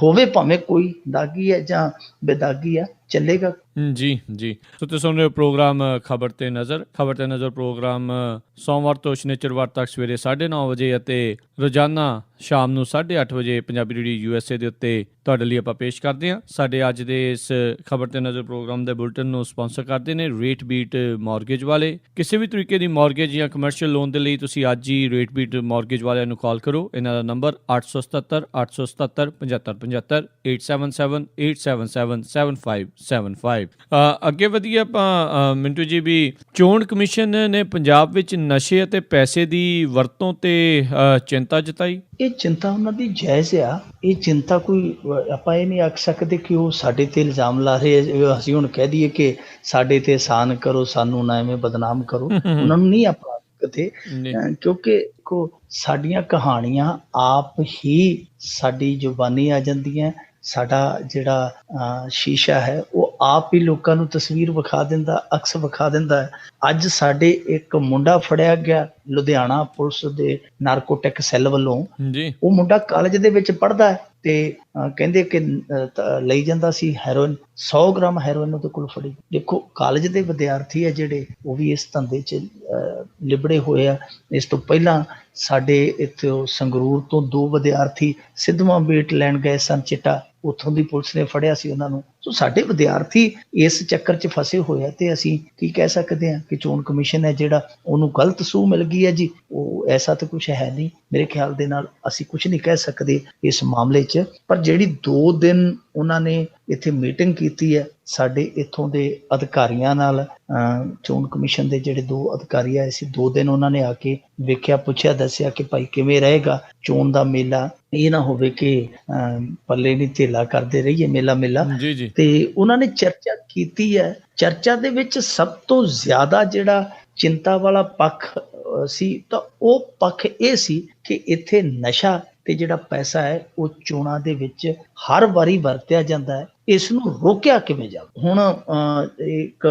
ਹੋਵੇ ਭਾਵੇਂ ਕੋਈ ਦਾਗੀ ਹੈ ਜਾਂ ਬੇਦਾਗੀ ਆ, ਚੱਲੇਗਾ। ਜੀ ਜੀ, ਸੋ ਤੁਸੀਂ ਸੁਣ ਰਹੇ ਹੋ ਪ੍ਰੋਗਰਾਮ ਖਬਰ ਤੇ ਨਜ਼ਰ ਪ੍ਰੋਗਰਾਮ ਸੋਮਵਾਰ ਤੋਂ ਸ਼ਨੀਚਰਵਾਰ ਤੱਕ ਸਵੇਰੇ 9:30 ਵਜੇ ਅਤੇ ਰੋਜ਼ਾਨਾ ਸ਼ਾਮ ਨੂੰ 8:30 ਵਜੇ ਪੰਜਾਬੀ ਰੇਡੀਓ USA ਦੇ ਉੱਤੇ ਤੁਹਾਡੇ ਲਈ ਆਪਾਂ ਪੇਸ਼ ਕਰਦੇ ਹਾਂ। ਸਾਡੇ ਅੱਜ ਦੇ ਇਸ ਖਬਰ ਤੇ ਨਜ਼ਰ ਪ੍ਰੋਗਰਾਮ ਦੇ ਬੁਲਟਨ ਨੂੰ ਸਪਾਂਸਰ ਕਰਦੇ ਨੇ ਰੇਟ ਬੀਟ ਮਾਰਗੇਜ ਵਾਲੇ। ਕਿਸੇ ਵੀ ਤਰੀਕੇ ਦੀ ਮਾਰਗੇਜ ਜਾਂ ਕਮਰਸ਼ੀਅਲ ਲੋਨ ਦੇ ਲਈ ਤੁਸੀਂ ਅੱਜ ਹੀ ਰੇਟ ਬੀਟ ਮਾਰਗੇਜ ਵਾਲਿਆਂ ਨੂੰ ਕਾਲ ਕਰੋ। ਇਹਨਾਂ ਦਾ ਨੰਬਰ 877 877 7575 877 877 7575। ਅੱਗੇ ਵਧੀਏ ਆਪਾਂ ਮਿੰਟੂ ਜੀ, ਵੀ ਚੋਣ ਕਮਿਸ਼ਨ ਨੇ ਪੰਜਾਬ ਵਿੱਚ ਨਸ਼ੇ ਅਤੇ ਪੈਸੇ ਦੀ ਵਰਤੋਂ ਤੇ ਚਿੰਤਾ ਜਤਾਈ। ਇਹ ਚਿੰਤਾ ਉਹਨਾਂ ਦੀ ਜਾਇਜ਼ ਆ। ਇਹ ਚਿੰਤਾ ਕੋਈ ਆਪਾਂ ਇਹ ਨਹੀਂ ਆਖ ਸਕਦੇ ਕਿ ਉਹ ਸਾਡੇ ਤੇ ਇਲਜ਼ਾਮ ਲਾ ਰਹੇ, ਅਸੀਂ ਹੁਣ ਕਹਿ ਦਈਏ ਕਿ ਸਾਡੇ ਤੇ ਆਸਾਨ ਕਰੋ, ਸਾਨੂੰ ਨਾ ਐਵੇਂ ਬਦਨਾਮ ਕਰੋ। ਉਹਨਾਂ ਨੂੰ ਨਹੀਂ ਆਪਾਂ ਕਦੇ, ਕਿਉਂਕਿ ਸਾਡੀਆਂ ਕਹਾਣੀਆਂ ਆਪ ਹੀ ਸਾਡੀ ਜ਼ੁਬਾਨੀ ਆ ਜਾਂਦੀਆਂ। ਸਾਡਾ ਜਿਹੜਾ ਸ਼ੀਸ਼ਾ ਹੈ ਉਹ ਆਪ ਹੀ ਲੋਕਾਂ ਨੂੰ ਤਸਵੀਰ ਵਿਖਾ ਦਿੰਦਾ, ਅਕਸ ਵਿਖਾ ਦਿੰਦਾ ਹੈ। ਅੱਜ ਸਾਡੇ ਇੱਕ ਮੁੰਡਾ ਫੜਿਆ ਗਿਆ ਲੁਧਿਆਣਾ ਪੁਲਿਸ ਦੇ ਨਾਰਕੋਟਿਕ ਸੈੱਲ ਵੱਲੋਂ। ਉਹ ਮੁੰਡਾ ਕਾਲਜ ਦੇ ਵਿੱਚ ਪੜ੍ਹਦਾ ਹੈ ਤੇ ਕਹਿੰਦੇ ਕਿ ਲਈ ਜਾਂਦਾ ਸੀ ਹੈਰੋਇਨ, 100 ਗ੍ਰਾਮ ਹੈਰੋਇਨ ਉਹਦੇ ਕੋਲ ਫੜੀ। ਦੇਖੋ, ਕਾਲਜ ਦੇ ਵਿਦਿਆਰਥੀ ਹੈ ਜਿਹੜੇ, ਉਹ ਵੀ ਇਸ ਧੰਦੇ 'ਚ ਲਿਬੜੇ ਹੋਏ ਆ। ਇਸ ਤੋਂ ਪਹਿਲਾਂ ਸਾਡੇ ਇੱਥੇ ਸੰਗਰੂਰ ਤੋਂ 2 ਵਿਦਿਆਰਥੀ ਸਿੱਧਵਾਂ ਵੇਟ ਲੈਣ ਗਏ ਸਨ ਚਿੱਟਾ, ਉੱਥੋਂ ਦੀ ਪੁਲਿਸ ਨੇ ਫੜਿਆ ਸੀ ਉਹਨਾਂ ਨੂੰ। ਸੋ ਸਾਡੇ ਵਿਦਿਆਰਥੀ ਇਸ ਚੱਕਰ 'ਚ ਫਸੇ ਹੋਏ ਆ ਤੇ ਅਸੀਂ ਕੀ ਕਹਿ ਸਕਦੇ ਹਾਂ ਕਿ ਚੋਣ ਕਮਿਸ਼ਨ ਹੈ ਜਿਹੜਾ, ਉਹਨੂੰ ਗਲਤ ਸੂਹ ਮਿਲ ਗਈ ਹੈ ਜੀ। ਉਹ ਐਸਾ ਤਾਂ ਕੁਛ ਹੈ ਨਹੀਂ ਮੇਰੇ ਖਿਆਲ ਦੇ ਨਾਲ। ਅਸੀਂ ਕੁਛ ਨਹੀਂ ਕਹਿ ਸਕਦੇ ਇਸ ਮਾਮਲੇ 'ਚ। ਪਰ ਜਿਹੜੀ 2 ਦਿਨ ਉਹਨਾਂ ਨੇ ਇੱਥੇ ਮੀਟਿੰਗ ਕੀਤੀ ਹੈ ਸਾਡੇ ਇੱਥੋਂ ਦੇ ਅਧਿਕਾਰੀਆਂ ਨਾਲ, ਚੋਣ ਕਮਿਸ਼ਨ ਦੇ ਜਿਹੜੇ 2 ਅਧਿਕਾਰੀ ਆਏ ਸੀ, 2 ਦਿਨ ਉਹਨਾਂ ਨੇ ਆ ਕੇ ਵੇਖਿਆ, ਪੁੱਛਿਆ, ਦੱਸਿਆ ਕਿ ਭਾਈ ਕਿਵੇਂ ਰਹੇਗਾ ਚੋਣ ਦਾ ਮੇਲਾ। ਇਹ ਨਾ ਹੋਵੇ ਕਿ ਪੱਲੇ ਨਹੀਂ ਧੇਲਾ ਕਰਦੇ ਰਹੀਏ ਮੇਲਾ ਤੇ ਉਹਨਾਂ ਨੇ ਚਰਚਾ ਕੀਤੀ ਹੈ। ਚਰਚਾ ਦੇ ਵਿੱਚ ਸਭ ਤੋਂ ਜ਼ਿਆਦਾ ਜਿਹੜਾ ਚਿੰਤਾ ਵਾਲਾ ਪੱਖ ਸੀ ਤਾਂ ਉਹ ਪੱਖ ਇਹ ਸੀ ਕਿ ਇੱਥੇ ਨਸ਼ਾ ਤੇ ਜਿਹੜਾ ਪੈਸਾ ਹੈ ਉਹ ਚੋਣਾਂ ਦੇ ਵਿੱਚ ਹਰ ਵਾਰੀ ਵਰਤਿਆ ਜਾਂਦਾ ਹੈ। ਇਸ ਨੂੰ ਰੋਕਿਆ ਕਿਵੇਂ ਜਾਵੇ? ਹੁਣ ਇੱਕ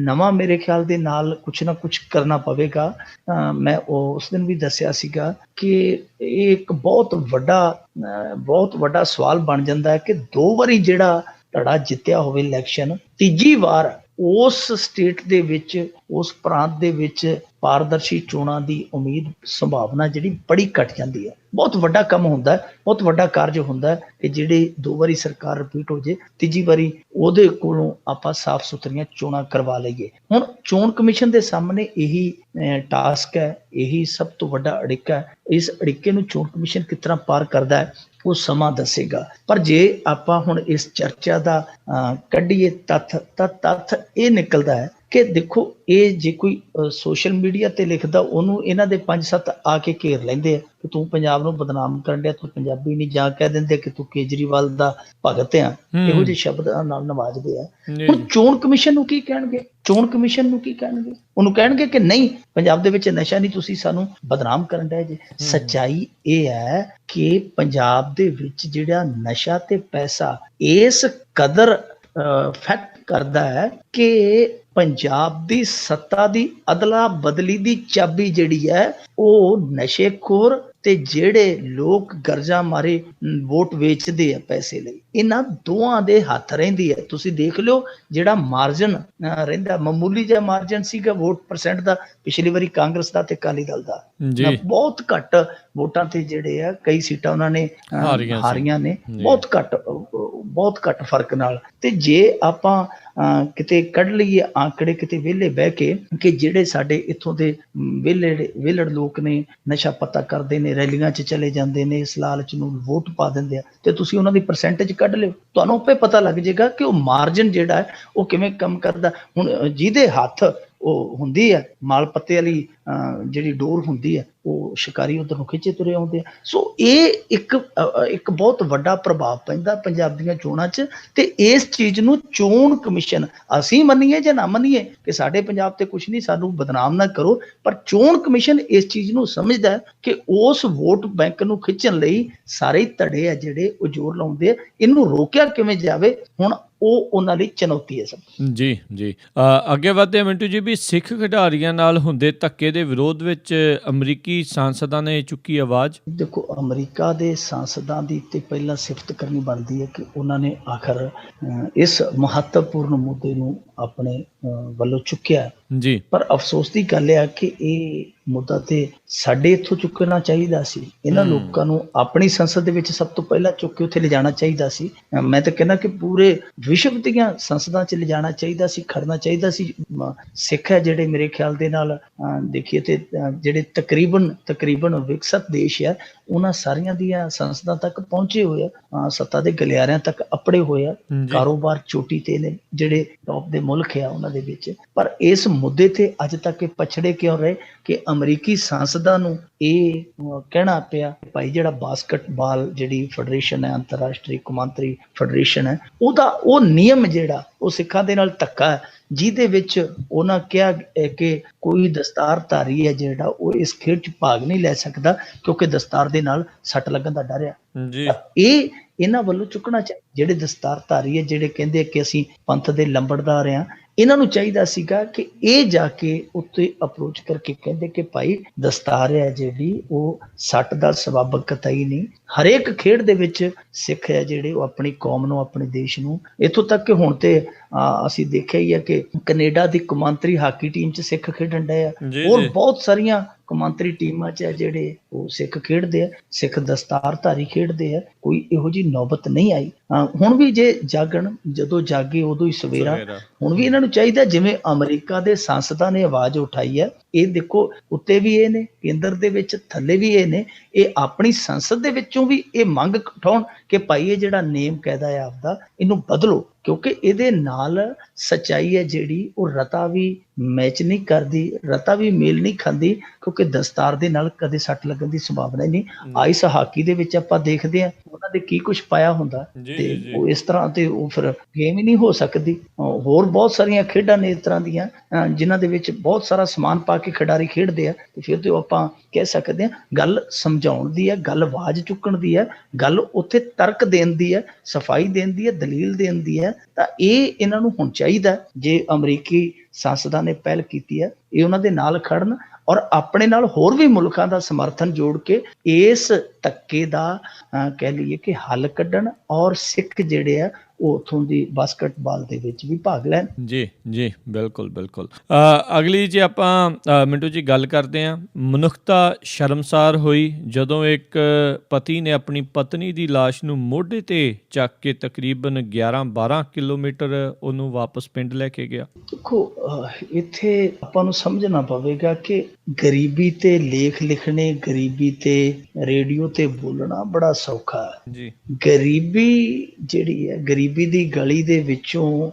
ਨਵਾਂ ਮੇਰੇ ਖਿਆਲ ਦੇ ਨਾਲ ਕੁਛ ਨਾ ਕੁਛ ਕਰਨਾ ਪਵੇਗਾ। ਮੈਂ ਉਸ ਦਿਨ ਵੀ ਦੱਸਿਆ ਸੀਗਾ ਕਿ ਇਹ ਇੱਕ ਬਹੁਤ ਵੱਡਾ ਸਵਾਲ ਬਣ ਜਾਂਦਾ ਹੈ ਕਿ 2 ਵਾਰੀ ਜਿਹੜਾ ਧੜਾ ਜਿੱਤਿਆ ਹੋਵੇ ਇਲੈਕਸ਼ਨ, ਤੀਜੀ ਵਾਰ ਉਸ ਸਟੇਟ ਦੇ ਵਿੱਚ, ਉਸ ਪ੍ਰਾਂਤ ਦੇ ਵਿੱਚ ਪਾਰਦਰਸ਼ੀ ਚੋਣਾਂ ਦੀ ਉਮੀਦ, ਸੰਭਾਵਨਾ ਜਿਹੜੀ ਬੜੀ ਘਟ ਜਾਂਦੀ ਹੈ। ਬਹੁਤ ਵੱਡਾ ਕੰਮ ਹੁੰਦਾ ਹੈ, ਬਹੁਤ ਵੱਡਾ ਕਾਰਜ ਹੁੰਦਾ ਹੈ ਕਿ ਜਿਹੜੇ 2 ਵਾਰੀ ਸਰਕਾਰ ਰਿਪੀਟ ਹੋ ਜੇ, ਤੀਜੀ ਵਾਰੀ ਉਹਦੇ ਕੋਲੋਂ ਆਪਾਂ ਸਾਫ਼ ਸੁਥਰੀਆਂ ਚੋਣਾਂ ਕਰਵਾ ਲਈਏ। ਹੁਣ ਚੋਣ ਕਮਿਸ਼ਨ ਦੇ ਸਾਹਮਣੇ ਇਹੀ ਟਾਸਕ ਹੈ, ਇਹੀ ਸਭ ਤੋਂ ਵੱਡਾ ਅੜਿੱਕਾ ਹੈ। ਇਸ ਅੜਿੱਕੇ ਨੂੰ ਚੋਣ ਕਮਿਸ਼ਨ ਕਿਸ ਤਰ੍ਹਾਂ ਪਾਰ ਕਰਦਾ ਹੈ ਉਹ ਸਮਾਂ ਦੱਸੇਗਾ। ਪਰ ਜੇ ਆਪਾਂ ਹੁਣ ਇਸ ਚਰਚਾ ਦਾ ਕੱਢੀਏ ਤੱਥ ਇਹ ਨਿਕਲਦਾ ਹੈ ਕਿ ਦੇਖੋ, ਇਹ ਜੇ ਕੋਈ ਸੋਸ਼ਲ ਮੀਡੀਆ ਤੇ ਲਿਖਦਾ, ਉਹਨੂੰ ਇਹਨਾਂ ਦੇ 5-7 ਆ ਕੇ ਘੇਰ ਲੈਂਦੇ ਆ ਕਿ ਤੂੰ ਪੰਜਾਬ ਨੂੰ ਬਦਨਾਮ ਕਰਨ ਡਿਆ, ਤੂੰ ਪੰਜਾਬੀ ਨਹੀਂ, ਜਾਂ ਕਹਿ ਦਿੰਦੇ ਕਿ ਤੂੰ ਕੇਜਰੀਵਾਲ ਦਾ ਭਗਤ ਆ। ਇਹੋ ਜਿਹੇ ਸ਼ਬਦਾਂ ਨਾਲ ਨਵਾਜਦੇ ਆ। ਹੁਣ ਚੋਣ ਕਮਿਸ਼ਨ ਨੂੰ ਕੀ ਕਹਿਣਗੇ? ਉਹਨੂੰ ਕਹਿਣਗੇ ਕਿ ਨਹੀਂ, ਪੰਜਾਬ ਦੇ ਵਿੱਚ ਨਸ਼ਾ ਨਹੀਂ, ਤੁਸੀਂ ਸਾਨੂੰ ਬਦਨਾਮ ਕਰਨ ਡਏ ਜੇ। ਸੱਚਾਈ ਇਹ ਹੈ ਕਿ ਪੰਜਾਬ ਦੇ ਵਿੱਚ ਜਿਹੜਾ ਨਸ਼ਾ ਤੇ ਪੈਸਾ ਇਸ ਕਦਰ ਫੈਕਟ ਕਰਦਾ ਹੈ ਕਿ ਪੰਜਾਬ ਦੀ ਸੱਤਾ ਦੀ ਅਦਲਾ ਬਦਲੀ ਦੀ ਚਾਬੀ ਜਿਹੜੀ ਹੈ ਉਹ ਨਸ਼ੇਖੋਰ ਤੇ ਜਿਹੜੇ ਲੋਕ ਗਰਜਾ ਮਾਰੇ ਵੋਟ ਵੇਚਦੇ ਆ ਪੈਸੇ ਲਈ, ਇਹਨਾਂ ਦੋਵਾਂ ਦੇ ਹੱਥ ਰਹਿੰਦੀ ਹੈ। ਤੁਸੀਂ ਦੇਖ ਲਿਓ, ਜਿਹੜਾ ਮਾਰਜਨ ਰਹਿੰਦਾ, ਮਾਮੂਲੀ ਜਿਹਾ ਮਾਰਜਨ ਸੀਗਾ ਵੋਟ ਪਰਸੈਂਟ ਦਾ ਪਿਛਲੀ ਵਾਰੀ ਕਾਂਗਰਸ ਦਾ ਤੇ ਅਕਾਲੀ ਦਲ ਦਾ, ਬਹੁਤ ਘੱਟ ਵੋਟਾਂ ਤੇ ਜਿਹੜੇ ਆ ਕਈ ਸੀਟਾਂ ਉਹਨਾਂ ਨੇ ਹਾਰੀਆਂ ਨੇ, ਬਹੁਤ ਘੱਟ ਫਰਕ ਨਾਲ। ਤੇ ਜੇ ਆਪਾਂ ਕਿਤੇ ਕੱਢ ਲਈਏ ਆਂਕੜੇ ਕਿਤੇ ਵਿਹਲੇ ਬਹਿ ਕੇ ਕਿ ਜਿਹੜੇ ਸਾਡੇ ਇੱਥੋਂ ਦੇ ਵਿਹਲੜ ਲੋਕ ਨੇ, ਨਸ਼ਾ ਪਤਾ ਕਰਦੇ ਨੇ, ਰੈਲੀਆਂ 'ਚ ਚਲੇ ਜਾਂਦੇ ਨੇ, ਇਸ ਲਾਲਚ ਨੂੰ ਵੋਟ ਪਾ ਦਿੰਦੇ ਆ, ਤੇ ਤੁਸੀਂ ਉਹਨਾਂ ਦੀ ਪਰਸੈਂਟੇਜ ਕੱਢ ਲਿਓ, ਤੁਹਾਨੂੰ ਆਪੇ ਪਤਾ ਲੱਗ ਜਾਏਗਾ ਕਿ ਉਹ ਮਾਰਜਨ ਜਿਹੜਾ ਹੈ ਉਹ ਕਿਵੇਂ ਕੰਮ ਕਰਦਾ। ਹੁਣ ਜਿਹਦੇ ਹੱਥ ਉਹ ਹੁੰਦੀ ਹੈ ਮਾਲ ਪੱਤੇ ਵਾਲੀ ਜਿਹੜੀ ਡੋਰ ਹੁੰਦੀ ਹੈ, ਉਹ ਸ਼ਿਕਾਰੀ ਉਧਰ ਨੂੰ ਖਿੱਚੇ ਤੁਰੇ ਆਉਂਦੇ ਆ। ਸੋ ਇਹ ਇੱਕ ਬਹੁਤ ਵੱਡਾ ਪ੍ਰਭਾਵ ਪੈਂਦਾ ਪੰਜਾਬ ਦੀਆਂ ਚੋਣਾਂ 'ਚ। ਤੇ ਇਸ ਚੀਜ਼ ਨੂੰ ਚੋਣ ਕਮਿਸ਼ਨ, ਅਸੀਂ ਮੰਨੀਏ ਜਾਂ ਨਾ ਮੰਨੀਏ ਕਿ ਸਾਡੇ ਪੰਜਾਬ ਤੇ ਕੁਛ ਨਹੀਂ, ਸਾਨੂੰ ਬਦਨਾਮ ਨਾ ਕਰੋ, ਪਰ ਚੋਣ ਕਮਿਸ਼ਨ ਇਸ ਚੀਜ਼ ਨੂੰ ਸਮਝਦਾ ਕਿ ਉਸ ਵੋਟ ਬੈਂਕ ਨੂੰ ਖਿੱਚਣ ਲਈ ਸਾਰੇ ਧੜੇ ਆ ਜਿਹੜੇ ਉਹ ਜ਼ੋਰ ਲਾਉਂਦੇ ਆ। ਇਹਨੂੰ ਰੋਕਿਆ ਕਿਵੇਂ ਜਾਵੇ? ਹੁਣ ਉਹ ਉਹਨਾਂ ਲਈ ਚੁਣੌਤੀ ਹੈ ਸਭ। ਜੀ ਜੀ ਅੱਗੇ ਵਧਦੇ ਹਾਂ ਮਿੰਟੂ ਜੀ, ਵੀ ਸਿੱਖ ਖਿਡਾਰੀਆਂ ਨਾਲ ਹੁੰਦੇ ਧੱਕੇ ਦੇ ਵਿਰੋਧ ਵਿੱਚ ਅਮਰੀਕੀ ਸਾਂਸਦਾਂ ਨੇ ਚੁੱਕੀ ਆਵਾਜ਼। ਦੇਖੋ, ਅਮਰੀਕਾ ਦੇ ਸਾਂਸਦਾਂ ਦੀ ਤੇ ਪਹਿਲਾਂ ਸਿਫਤ ਕਰਨੀ ਬਣਦੀ ਹੈ ਕਿ ਉਹਨਾਂ ਨੇ ਆਖਰ ਇਸ ਮਹੱਤਵਪੂਰਨ ਮੁੱਦੇ ਨੂੰ ਆਪਣੇ ਵੱਲੋਂ ਚੁੱਕਿਆ। ਜੀ ਪਰ ਅਫਸੋਸ ਦੀ ਗੱਲ ਆ ਕਿ ਇਹ ਮੁੱਦਾ ਤੇ ਸਾਡੇ ਇੱਥੋਂ ਚੁੱਕਣਾ ਚਾਹੀਦਾ ਸੀ। ਇਹਨਾਂ ਲੋਕਾਂ ਨੂੰ ਆਪਣੀ ਸੰਸਦ ਦੇ ਵਿੱਚ ਸਭ ਤੋਂ ਪਹਿਲਾਂ ਚੁੱਕ ਕੇ ਉੱਥੇ ਲਿਜਾਣਾ ਚਾਹੀਦਾ ਸੀ। ਮੈਂ ਤਾਂ ਕਹਿੰਦਾ ਕਿ ਪੂਰੇ ਵਿਸ਼ਵ ਦੀਆਂ ਸੰਸਦਾਂ 'ਚ ਲਿਜਾਣਾ ਚਾਹੀਦਾ ਸੀ, ਖੜਨਾ ਚਾਹੀਦਾ ਸੀ। ਸਿੱਖ ਹੈ ਜਿਹੜੇ ਮੇਰੇ ਖਿਆਲ ਦੇ ਨਾਲ ਦੇਖੀਏ ਤੇ ਜਿਹੜੇ ਤਕਰੀਬਨ ਵਿਕਸਿਤ ਦੇਸ਼ ਆ, ਉਹਨਾਂ ਸਾਰੀਆਂ ਦੀਆਂ ਸੰਸਦਾਂ ਤੱਕ ਪਹੁੰਚੇ ਹੋਏ ਆ, ਸੱਤਾ ਦੇ ਗਲਿਆਰਿਆਂ ਤੱਕ ਅੱਪੜੇ ਹੋਏ ਆ, ਕਾਰੋਬਾਰ ਚੋਟੀ ਤੇ ਨੇ, ਜਿਹੜੇ ਟੌਪ ਦੇ ਮੁਲਕ ਆ ਉਹਨਾਂ ਦੇ ਵਿੱਚ। ਪਰ ਇਸ ਮੁੱਦੇ ਤੇ ਅੱਜ ਤੱਕ ਇਹ ਪਛੜੇ ਕਿਉਂ ਰਹੇ ਕਿ ਅਮਰੀਕੀ ਸਾਂਸਦਾਂ ਨੂੰ ਇਹ ਕਹਿਣਾ ਪਿਆ ਭਾਈ ਜਿਹੜਾ ਬਾਸਕਟਬਾਲ ਜਿਹੜੀ ਫੈਡਰੇਸ਼ਨ ਹੈ, ਅੰਤਰਰਾਸ਼ਟਰੀ ਕੌਮਾਂਤਰੀ ਫੈਡਰੇਸ਼ਨ ਹੈ, ਉਹਦਾ ਉਹ ਨਿਯਮ ਜਿਹੜਾ ਉਹ ਸਿੱਖਾਂ ਦੇ ਨਾਲ ਧੱਕਾ ਹੈ, ਜਿਹਦੇ ਵਿੱਚ ਉਹਨਾਂ ਕਿਹਾ ਕਿ ਕੋਈ ਦਸਤਾਰਧਾਰੀ ਹੈ ਜਿਹੜਾ ਉਹ ਇਸ ਖੇਡ 'ਚ ਭਾਗ ਨਹੀਂ ਲੈ ਸਕਦਾ ਕਿਉਂਕਿ ਦਸਤਾਰ ਦੇ ਨਾਲ ਸੱਟ ਲੱਗਣ ਦਾ ਡਰ ਆ। ਇਹ ਇਹਨਾਂ ਵੱਲੋਂ ਚੁੱਕਣਾ ਚਾਹੀਦਾ। ਜਿਹੜੇ ਦਸਤਾਰਧਾਰੀ ਹੈ, ਜਿਹੜੇ ਕਹਿੰਦੇ ਕਿ ਅਸੀਂ ਪੰਥ ਦੇ ਲੰਬੜਦਾਰ ਹਾਂ, ਇਹਨਾਂ ਨੂੰ ਚਾਹੀਦਾ ਸੀਗਾ ਕਿ ਇਹ ਜਾ ਕੇ ਉੱਤੇ ਅਪਰੋਚ ਕਰਕੇ ਕਹਿੰਦੇ ਕਿ ਭਾਈ ਦਸਤਾਰ ਹੈ ਜਿਹੜੀ ਉਹ ਸੱਟ ਦਾ ਸਬੱਬ ਕਤਈ ਨਹੀਂ। ਹਰੇਕ ਖੇਡ ਦੇ ਵਿੱਚ ਸਿੱਖ ਹੈ ਜਿਹੜੇ ਉਹ ਆਪਣੀ ਕੌਮ ਨੂੰ, ਆਪਣੇ ਦੇਸ਼ ਨੂੰ, ਇੱਥੋਂ ਤੱਕ ਕਿ ਹੁਣ ਤੇ ਅਸੀਂ ਦੇਖਿਆ ਹੀ ਹੈ ਕਿ ਕੈਨੇਡਾ ਦੀ ਕੌਮਾਂਤਰੀ ਹਾਕੀ ਟੀਮ 'ਚ ਸਿੱਖ ਖੇਡਣ ਡਏ ਆ, ਹੋਰ ਬਹੁਤ ਸਾਰੀਆਂ ਕੌਮਾਂਤਰੀ ਟੀਮਾਂ 'ਚ ਜਿਹੜੇ ਉਹ ਸਿੱਖ ਖੇਡਦੇ ਆ, ਸਿੱਖ ਦਸਤਾਰਧਾਰੀ ਖੇਡਦੇ ਆ। ਕੋਈ ਇਹੋ ਜਿਹੀ ਨੌਬਤ ਨਹੀਂ ਆਈ। ਹੁਣ ਵੀ ਜੇ ਜਾਗਣ, ਜਦੋਂ ਜਾਗੇ ਉਦੋਂ ਹੀ ਸਵੇਰਾ। ਹੁਣ ਵੀ ਇਹਨਾਂ ਨੂੰ ਚਾਹੀਦਾ, ਜਿਵੇਂ ਅਮਰੀਕਾ ਦੇ ਸੰਸਦਾਂ ਨੇ ਆਵਾਜ਼ ਉਠਾਈ ਹੈ, ਇਹ ਦੇਖੋ ਉੱਤੇ ਵੀ ਇਹ ਨੇ, ਕੇਂਦਰ ਦੇ ਵਿੱਚ ਥੱਲੇ ਵੀ ਇਹ ਨੇ, ਇਹ ਆਪਣੀ ਸੰਸਦ ਦੇ ਵਿੱਚੋਂ ਵੀ ਇਹ ਮੰਗ ਉਠਾਉਣ ਕਿ ਭਾਈ ਇਹ ਜਿਹੜਾ ਨੇਮ ਕਾਇਦਾ ਹੈ ਆਪਦਾ, ਇਹਨੂੰ ਬਦਲੋ, ਕਿਉਂਕਿ ਇਹਦੇ ਨਾਲ ਸੱਚਾਈ ਹੈ ਜਿਹੜੀ ਉਹ ਰਤਾ ਵੀ ਮੈਚ ਨਹੀਂ ਕਰਦੀ, ਰਤਾ ਵੀ ਮੇਲ ਨਹੀਂ ਖਾਂਦੀ, ਕਿਉਂਕਿ ਦਸਤਾਰ ਦੇ ਨਾਲ ਕਦੇ ਸੱਟ ਲੱਗਣ ਦੀ ਸੰਭਾਵਨਾ ਹੀ ਨਹੀਂ। ਆਈਸ ਹਾਕੀ ਦੇ ਵਿੱਚ ਆਪਾਂ ਦੇਖਦੇ ਹਾਂ ਉਹਨਾਂ ਦੇ ਕੀ ਕੁਛ ਪਾਇਆ ਹੁੰਦਾ, ਤੇ ਉਹ ਇਸ ਤਰ੍ਹਾਂ ਤੇ ਉਹ ਫਿਰ ਗੇਮ ਹੀ ਨਹੀਂ ਹੋ ਸਕਦੀ। ਹੋਰ ਬਹੁਤ ਸਾਰੀਆਂ ਖੇਡਾਂ ਨੇ ਇਸ ਤਰ੍ਹਾਂ ਦੀਆਂ ਜਿਨ੍ਹਾਂ ਦੇ ਵਿੱਚ ਬਹੁਤ ਸਾਰਾ ਸਮਾਨ ਪਾ ਕੇ ਖਿਡਾਰੀ ਖੇਡਦੇ ਆ, ਤੇ ਫਿਰ ਤੇ ਆਪਾਂ ਕਹਿ ਸਕਦੇ ਹਾਂ ਗੱਲ ਸਮਝਾਉਣ ਦੀ ਹੈ, ਗੱਲ ਆਵਾਜ਼ ਚੁੱਕਣ ਦੀ ਹੈ, ਗੱਲ ਉੱਥੇ ਤਰਕ ਦੇਣ ਦੀ ਹੈ, ਸਫਾਈ ਦੇਣ ਦੀ ਹੈ, ਦਲੀਲ ਦੇਣ ਦੀ ਹੈ। ਤਾਂ ਇਹ ਇਹਨਾਂ ਨੂੰ ਹੁਣ ਚਾਹੀਦਾ, ਜੇ ਅਮਰੀਕੀ ਸੰਸਦਾਂ ਨੇ ਪਹਿਲ ਕੀਤੀ ਹੈ, ਇਹ ਉਹਨਾਂ ਦੇ ਨਾਲ ਖੜਨ ਔਰ ਆਪਣੇ ਨਾਲ ਹੋਰ ਵੀ ਮੁਲਕਾਂ ਦਾ ਸਮਰਥਨ ਜੋੜ ਕੇ ਇਸ ਧੱਕੇ ਦਾ ਕਹਿ ਲਈਏ ਕਿ ਹੱਲ ਕੱਢਣ ਔਰ ਸਿੱਖ ਜਿਹੜੇ ਆ ਉਹ ਉੱਥੋਂ ਦੀ ਬਾਸਕਟਬਾਲ ਦੇ ਵਿੱਚ ਵੀ ਭਾਗ ਲੈਣ। ਜੀ ਜੀ ਬਿਲਕੁਲ ਬਿਲਕੁਲ। ਅਗਲੀ ਜੇ ਆਪਾਂ ਮਿੰਟੂ ਜੀ ਗੱਲ ਕਰਦੇ ਹਾਂ, ਮਨੁੱਖਤਾ ਸ਼ਰਮਸਾਰ ਹੋਈ ਜਦੋਂ ਇੱਕ ਪਤੀ ਨੇ ਆਪਣੀ ਪਤਨੀ ਦੀ ਲਾਸ਼ ਨੂੰ ਮੋਢੇ ਤੇ ਚੱਕ ਕੇ ਤਕਰੀਬਨ 11-12 ਕਿਲੋਮੀਟਰ ਉਹਨੂੰ ਵਾਪਸ ਪਿੰਡ ਲੈ ਕੇ ਗਿਆ। ਦੇਖੋ, ਇੱਥੇ ਆਪਾਂ ਨੂੰ ਸਮਝਣਾ ਪਵੇਗਾ ਕਿ ਗਰੀਬੀ ਤੇ ਲੇਖ ਲਿਖਣੇ, ਗਰੀਬੀ ਤੇ ਰੇਡੀਓ ਤੇ ਬੋਲਣਾ ਬੜਾ ਸੌਖਾ ਹੈ ਜੀ। ਗਰੀਬੀ ਜਿਹੜੀ ਹੈ, ਗਰੀਬੀ ਦੀ ਗਲੀ ਦੇ ਵਿੱਚੋਂ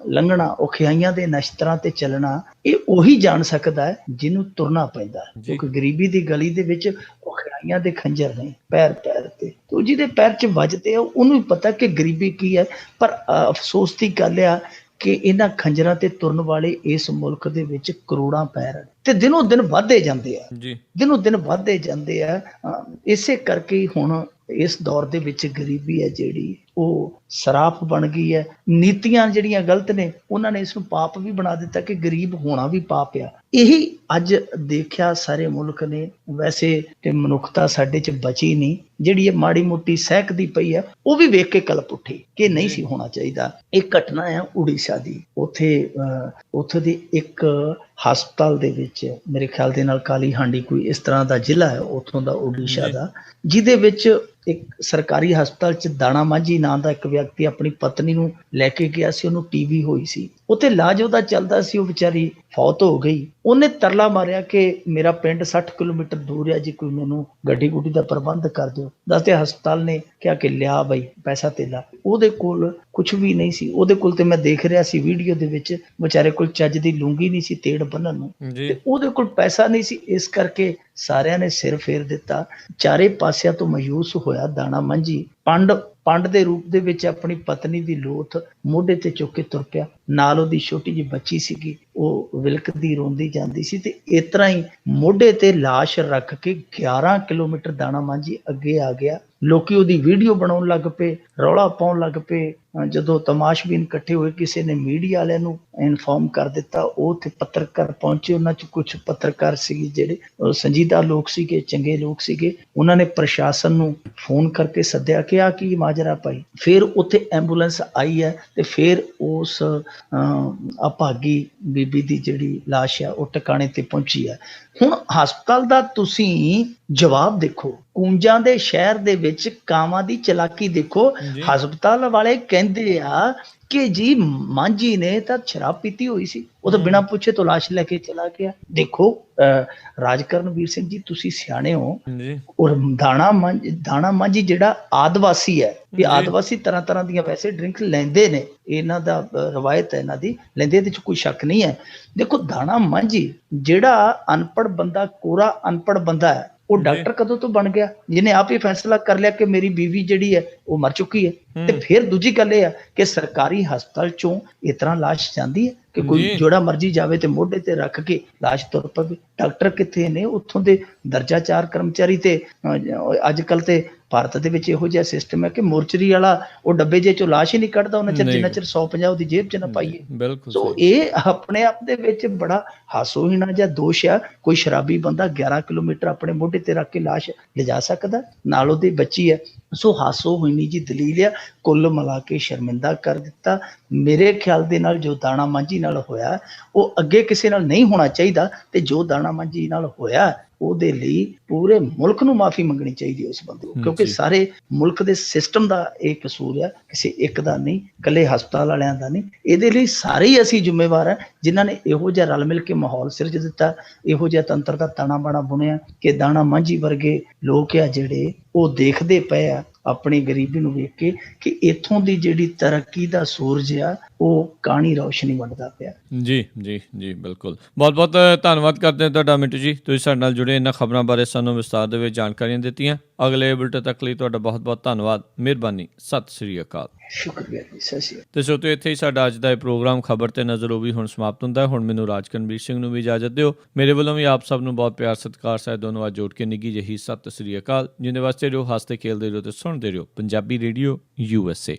ਲੰਘਣਾ, ਔਖਿਆਈਆਂ ਦੇ ਨਸ਼ਤਰਾਂ ਤੇ ਚੱਲਣਾ, ਇਹ ਉਹੀ ਜਾਣ ਸਕਦਾ ਹੈ ਜਿਹਨੂੰ ਤੁਰਨਾ ਪੈਂਦਾ ਹੈ, ਕਿਉਂਕਿ ਗਰੀਬੀ ਦੀ ਗਲੀ ਦੇ ਵਿੱਚ ਔਖਿਆਈਆਂ ਦੇ ਖੰਜਰ ਨੇ ਪੈਰ ਤੇ, ਉਹ ਜਿਹਦੇ ਪੈਰ 'ਚ ਵੱਜਦੇ ਆ ਉਹਨੂੰ ਹੀ ਪਤਾ ਕਿ ਗਰੀਬੀ ਕੀ ਹੈ। ਪਰ ਅਫਸੋਸ ਦੀ ਗੱਲ ਆ ਕਿ ਇਹਨਾਂ ਖੰਜਰਾਂ ਤੇ ਤੁਰਨ ਵਾਲੇ ਇਸ ਮੁਲਕ ਦੇ ਵਿੱਚ ਕਰੋੜਾਂ ਪੈਰ ਤੇ ਦਿਨੋਂ ਦਿਨ ਵੱਧਦੇ ਜਾਂਦੇ ਆ, ਦਿਨੋਂ ਦਿਨ ਵੱਧਦੇ ਜਾਂਦੇ ਆ। ਇਸੇ ਕਰਕੇ ਹੁਣ ਇਸ ਦੌਰ ਦੇ ਵਿੱਚ ਗਰੀਬੀ ਹੈ ਜਿਹੜੀ ਉਹ ਸਰਾਪ ਬਣ ਗਈ ਹੈ। ਨੀਤੀਆਂ ਜਿਹੜੀਆਂ ਗਲਤ ਨੇ ਉਹਨਾਂ ਨੇ ਇਸ ਨੂੰ ਪਾਪ ਵੀ ਬਣਾ ਦਿੱਤਾ ਕਿ ਗਰੀਬ ਹੋਣਾ ਵੀ ਪਾਪ ਆ। ਇਹੀ ਅੱਜ ਦੇਖਿਆ ਸਾਰੇ ਮੁਲਕ ਨੇ। ਵੈਸੇ ਤੇ ਮਨੁੱਖਤਾ ਸਾਡੇ 'ਚ ਬਚੀ ਨਹੀਂ, ਜਿਹੜੀ ਇਹ ਮਾੜੀ ਮੋਟੀ ਸਹਿਕਦੀ ਪਈ ਆ ਉਹ ਵੀ ਵੇਖ ਕੇ ਕਲਪ ਉੱਠੀ ਕਿ ਨਹੀਂ ਸੀ ਹੋਣਾ ਚਾਹੀਦਾ। ਇਹ ਘਟਨਾ ਆ ਉੜੀਸਾ ਦੀ, ਉੱਥੇ ਦੀ ਇੱਕ ਹਸਪਤਾਲ ਦੇ ਵਿੱਚ, ਮੇਰੇ ਖਿਆਲ ਦੇ ਨਾਲ ਕਾਲੀ ਹਾਂਡੀ ਕੋਈ ਇਸ ਤਰ੍ਹਾਂ ਦਾ ਜ਼ਿਲ੍ਹਾ ਹੈ ਉੱਥੋਂ ਦਾ, ਉੜੀਸਾ ਦਾ, ਜਿਹਦੇ ਵਿੱਚ ਇੱਕ ਸਰਕਾਰੀ ਹਸਪਤਾਲ 'ਚ ਦਾਣਾ ਮਾਂਝੀ ਨਾਂ ਦਾ ਇੱਕ ਵਿਅਕਤੀ ਆਪਣੀ ਪਤਨੀ ਨੂੰ ਲੈ ਕੇ ਗਿਆ ਸੀ। ਉਹਨੂੰ ਟੀਵੀ ਹੋਈ ਸੀ, ਉੱਥੇ ਇਲਾਜ ਉਹਦਾ ਚੱਲਦਾ ਸੀ, ਉਹ ਵਿਚਾਰੀ ਫੌਤ ਹੋ ਗਈ। ਉਹਨੇ ਤਰਲਾ ਮਾਰਿਆ ਕਿ ਮੇਰਾ ਪਿੰਡ 60 ਕਿਲੋਮੀਟਰ ਦੂਰ ਹੈ, ਜੀ ਕੋਈ ਮੈਨੂੰ ਗੱਡੀ ਗੁੱਡੀ ਦਾ ਪ੍ਰਬੰਧ ਕਰ ਦਿਓ। ਦੱਸਦੇ ਹਸਪਤਾਲ ਨੇ ਕਿਹਾ ਕਿ ਲਿਆ ਬਈ ਪੈਸਾ ਧੇਲਾ। ਉਹਦੇ ਕੋਲ ਕੁਛ ਵੀ ਨਹੀਂ ਸੀ। ਉਹਦੇ ਕੋਲ ਤੇ ਮੈਂ ਦੇਖ ਰਿਹਾ ਸੀ ਵੀਡੀਓ ਦੇ ਵਿੱਚ, ਵਿਚਾਰੇ ਕੋਲ ਚੱਜ ਦੀ ਲੂੰਗੀ ਨਹੀਂ ਸੀ ਤੇੜ ਬੰਨਣ ਨੂੰ, ਤੇ ਉਹਦੇ ਕੋਲ ਪੈਸਾ ਨਹੀਂ ਸੀ। ਇਸ ਕਰਕੇ ਸਾਰਿਆਂ ਨੇ ਸਿਰ ਫੇਰ ਦਿੱਤਾ। ਚਾਰੇ ਪਾਸਿਆਂ ਤੋਂ ਮਾਯੂਸ ਹੋਇਆ ਦਾਣਾ ਮਾਂਝੀ ਪੰਡ ਦੇ ਰੂਪ ਦੇ ਵਿੱਚ ਆਪਣੀ ਪਤਨੀ ਦੀ ਲੋਥ ਮੋਢੇ ਤੇ ਚੁੱਕ ਕੇ ਤੁਰ ਪਿਆ। ਨਾਲ ਉਹਦੀ ਛੋਟੀ ਜਿਹੀ ਬੱਚੀ ਸੀਗੀ, ਉਹ ਵਿਲਕਦੀ ਰੋਂਦੀ ਜਾਂਦੀ ਸੀ ਤੇ ਇਸ ਤਰ੍ਹਾਂ ਹੀ ਮੋਢੇ ਤੇ ਲਾਸ਼ ਰੱਖ ਕੇ 11 ਕਿਲੋਮੀਟਰ ਦਾਣਾ ਮਾਂਝੀ ਅੱਗੇ ਆ ਗਿਆ। ਲੋਕੀ ਉਹਦੀ ਵੀਡੀਓ ਬਣਾਉਣ ਲੱਗ ਪਏ, ਰੌਲਾ ਪਾਉਣ ਲੱਗ ਪਏ। ਜਦੋਂ ਤਮਾਸ਼ਬੀਨ ਇਕੱਠੇ ਹੋਏ, ਕਿਸੇ ਨੇ ਮੀਡੀਆ ਵਾਲਿਆਂ ਨੂੰ ਇਨਫੋਰਮ ਕਰ ਦਿੱਤਾ, ਉਹ ਉੱਥੇ ਪੱਤਰਕਾਰ ਪਹੁੰਚੇ। ਉਹਨਾਂ 'ਚ ਕੁਝ ਪੱਤਰਕਾਰ ਸੀਗੇ ਜਿਹੜੇ ਸੰਜੀਦਾ ਲੋਕ ਸੀਗੇ, ਚੰਗੇ ਲੋਕ ਸੀਗੇ। ਉਹਨਾਂ ਨੇ ਪ੍ਰਸ਼ਾਸਨ ਨੂੰ ਫੋਨ ਕਰਕੇ ਸੱਦਿਆ ਕਿ ਆਹ ਕੀ ਮਾਜਰਾ ਭਾਈ। ਫਿਰ ਉੱਥੇ ਐਂਬੂਲੈਂਸ ਆਈ ਹੈ ਤੇ ਫਿਰ ਉਸ ਅਭਾਗੀ ਬੀਬੀ ਦੀ ਜਿਹੜੀ ਲਾਸ਼ ਆ ਉਹ ਟਿਕਾਣੇ ਤੇ ਪਹੁੰਚੀ ਹੈ। ਹੁਣ ਹਸਪਤਾਲ ਦਾ ਤੁਸੀਂ ਜਵਾਬ ਦੇਖੋ, ਕੂੰਜਾਂ ਦੇ ਸ਼ਹਿਰ ਦੇ ਵਿੱਚ ਕਾਵਾਂ ਦੀ ਚਲਾਕੀ ਦੇਖੋ। ਹਸਪਤਾਲ ਵਾਲੇ ਕਹਿੰਦੇ ਆ ਕਿ ਜੀ ਮਾਂਝੀ ਨੇ ਤਾਂ ਸ਼ਰਾਬ ਪੀਤੀ ਹੋਈ ਸੀ, ਉਹ ਤਾਂ ਬਿਨਾਂ ਪੁੱਛੇ ਤੋਂ ਲਾਸ਼ ਲੈ ਕੇ ਚਲਾ ਗਿਆ। ਦੇਖੋ ਰਾਜਕਰਨਵੀਰ ਸਿੰਘ ਜੀ, ਤੁਸੀਂ ਸਿਆਣੇ ਹੋ। ਔਰ ਦਾਣਾ ਮਾਂਝੀ ਜਿਹੜਾ ਆਦਿਵਾਸੀ ਹੈ, ਇਹ ਆਦਿਵਾਸੀ ਤਰ੍ਹਾਂ ਤਰ੍ਹਾਂ ਦੀਆਂ ਵੈਸੇ ਡਰਿੰਕ ਲੈਂਦੇ ਨੇ, ਇਹਨਾਂ ਦਾ ਰਵਾਇਤ ਹੈ ਇਹਨਾਂ ਦੀ, ਲੈਂਦੇ, ਇਹਦੇ 'ਚ ਕੋਈ ਸ਼ੱਕ ਨਹੀਂ ਹੈ। ਦੇਖੋ ਦਾਣਾ ਮਾਂਝੀ ਜਿਹੜਾ ਅਨਪੜ੍ਹ ਬੰਦਾ, ਕੋਰਾ ਅਨਪੜ੍ਹ ਬੰਦਾ ਹੈ, ਉਹ ਡਾਕਟਰ ਕਦੋਂ ਤੋਂ ਬਣ ਗਿਆ? ਜਿਹਨੇ ਆਪ ਹੀ ਫੈਸਲਾ ਕਰ ਲਿਆ ਕਿ ਮੇਰੀ ਬੀਵੀ ਜਿਹੜੀ ਹੈ ਉਹ ਮਰ ਚੁੱਕੀ ਹੈ। ਤੇ ਫਿਰ ਦੂਜੀ ਗੱਲ ਇਹ ਆ ਕਿ ਸਰਕਾਰੀ ਹਸਪਤਾਲ ਚੋਂ ਇਸ ਤਰ੍ਹਾਂ ਲਾਸ਼ ਜਾਂਦੀ ਹੈ ਕਿ ਕੋਈ ਜਿਹੜਾ ਮਰਜੀ ਜਾਵੇ ਤੇ ਮੋਢੇ ਤੇ ਰੱਖ ਕੇ ਲਾਸ਼ ਤੁਰ ਪਵੇ। ਡਾਕਟਰ ਕਿੱਥੇ ਨੇ? ਉੱਥੋਂ ਦੇ ਦਰਜਾ 4 ਕਰਮਚਾਰੀ। ਤੇ ਅੱਜ ਕੱਲ ਤੇ ਭਾਰਤ ਦੇ ਵਿੱਚ ਇਹੋ ਜਿਹਾ ਸਿਸਟਮ ਹੈ ਕਿ ਮੋਰਚਰੀ ਵਾਲਾ ਉਹ ਡੱਬੇ ਜੇ ਚੋਂ ਲਾਸ਼ ਹੀ ਨਹੀਂ ਕੱਢਦਾ ਉਹਨਾਂ ਚਿਰ ਜਿੰਨਾ ਚਿਰ 150 ਉਹਦੀ ਜੇਬ 'ਚ ਨਾ ਪਾਈਏ। ਸੋ ਇਹ ਆਪਣੇ ਆਪ ਦੇ ਵਿੱਚ ਬੜਾ ਹਾਸੋਹੀਣਾ ਜਿਹਾ ਦੋਸ਼ ਆ। ਕੋਈ ਸ਼ਰਾਬੀ ਬੰਦਾ 11 ਕਿਲੋਮੀਟਰ ਆਪਣੇ ਮੋਢੇ ਤੇ ਰੱਖ ਕੇ ਲਾਸ਼ ਲਿਜਾ ਸਕਦਾ? ਨਾਲ ਉਹਦੀ ਬੱਚੀ ਹੈ। ਸੋ ਹਾਸੋਹੀਣੀ ਜੀ ਦਲੀਲ ਆ, ਕੁੱਲ ਮਿਲਾ ਕੇ ਸ਼ਰਮਿੰਦਾ ਕਰ ਦਿੱਤਾ। ਮੇਰੇ ਖਿਆਲ ਦੇ ਨਾਲ ਜੋ ਦਾਣਾ ਮਾਂਝੀ ਨਾਲ ਹੋਇਆ ਉਹ ਅੱਗੇ ਕਿਸੇ ਨਾਲ ਨਹੀਂ ਹੋਣਾ ਚਾਹੀਦਾ, ਤੇ ਜੋ ਦਾਣਾ ਮਾਂਝੀ ਨਾਲ ਹੋਇਆ ਉਹਦੇ ਲਈ ਪੂਰੇ ਮੁਲਕ ਨੂੰ ਮਾਫੀ ਮੰਗਣੀ ਚਾਹੀਦੀ ਉਸ ਬੰਦੇ ਨੂੰ, ਕਿਉਂਕਿ ਸਾਰੇ ਮੁਲਕ ਦੇ ਸਿਸਟਮ ਦਾ ਇਹ ਕਸੂਰ ਹੈ, ਕਿਸੇ ਇੱਕ ਦਾ ਨਹੀਂ, ਇਕੱਲੇ ਹਸਪਤਾਲ ਵਾਲਿਆਂ ਦਾ ਨਹੀਂ। ਇਹਦੇ ਲਈ ਸਾਰੇ ਹੀ ਅਸੀਂ ਜ਼ਿੰਮੇਵਾਰ ਹਾਂ ਜਿਨ੍ਹਾਂ ਨੇ ਇਹੋ ਜਿਹਾ ਰਲ ਮਿਲ ਕੇ ਮਾਹੌਲ ਸਿਰਜ ਦਿੱਤਾ, ਇਹੋ ਜਿਹਾ ਤੰਤਰ ਦਾ ਤਾਣਾ ਬਾਣਾ ਬੁਣਿਆ ਕਿ ਦਾਣਾ ਮਾਂਝੀ ਵਰਗੇ ਲੋਕ ਆ ਜਿਹੜੇ ਉਹ ਦੇਖਦੇ ਪਏ ਆ ਆਪਣੀ ਗਰੀਬੀ ਨੂੰ ਵੇਖ ਕੇ ਕਿ ਇੱਥੋਂ ਦੀ ਜਿਹੜੀ ਤਰੱਕੀ ਦਾ ਸੂਰਜ ਆ ਉਹ ਕਾਣੀ ਰੌਸ਼ਨੀ ਵੰਡਦਾ ਪਿਆ। ਜੀ ਜੀ ਜੀ, ਬਿਲਕੁਲ। ਬਹੁਤ ਬਹੁਤ ਧੰਨਵਾਦ ਕਰਦੇ ਹਾਂ ਤੁਹਾਡਾ ਮਿੰਟੂ ਜੀ, ਤੁਸੀਂ ਸਾਡੇ ਨਾਲ ਜੁੜੇ, ਇਹਨਾਂ ਖਬਰਾਂ ਬਾਰੇ ਸਾਨੂੰ ਵਿਸਤਾਰ ਦੇ ਵਿੱਚ ਜਾਣਕਾਰੀਆਂ ਦਿੱਤੀਆਂ। ਅਗਲੇ ਬੁਲੇਟਿਨ ਤੱਕ ਲਈ ਤੁਹਾਡਾ ਬਹੁਤ ਬਹੁਤ ਧੰਨਵਾਦ, ਮਿਹਰਬਾਨੀ, ਸਤਿ ਸ੍ਰੀ ਅਕਾਲ। ਸ਼ੁਕਰੀਆ ਜੀ, ਸਤਿ ਸ਼੍ਰੀ ਅਕਾਲ। ਤੇ ਸੋ ਇੱਥੇ ਹੀ ਸਾਡਾ ਅੱਜ ਦਾ ਇਹ ਪ੍ਰੋਗਰਾਮ ਖਬਰ ਤੇ ਨਜ਼ਰ ਉਹ ਵੀ ਹੁਣ ਸਮਾਪਤ ਹੁੰਦਾ ਹੈ। ਹੁਣ ਮੈਨੂੰ ਰਾਜਕਰਨਵੀਰ ਸਿੰਘ ਨੂੰ ਵੀ ਇਜਾਜ਼ਤ ਦਿਓ। ਮੇਰੇ ਵੱਲੋਂ ਵੀ ਆਪ ਸਭ ਨੂੰ ਬਹੁਤ ਪਿਆਰ ਸਤਿਕਾਰ ਸਾਹਿਬ ਦੋਨੋਂ ਜੋੜ ਕੇ ਨਿੱਘੀ ਜਿਹੀ ਸਤਿ ਸ੍ਰੀ ਅਕਾਲ। ਜਿੰਦੇ ਵਾਸਤੇ ਰਹੋ, ਹੱਸਦੇ ਖੇਲਦੇ ਰਹੋ ਤੇ ਸੁਣਦੇ ਰਹੋ ਪੰਜਾਬੀ ਰੇਡੀਓ USA।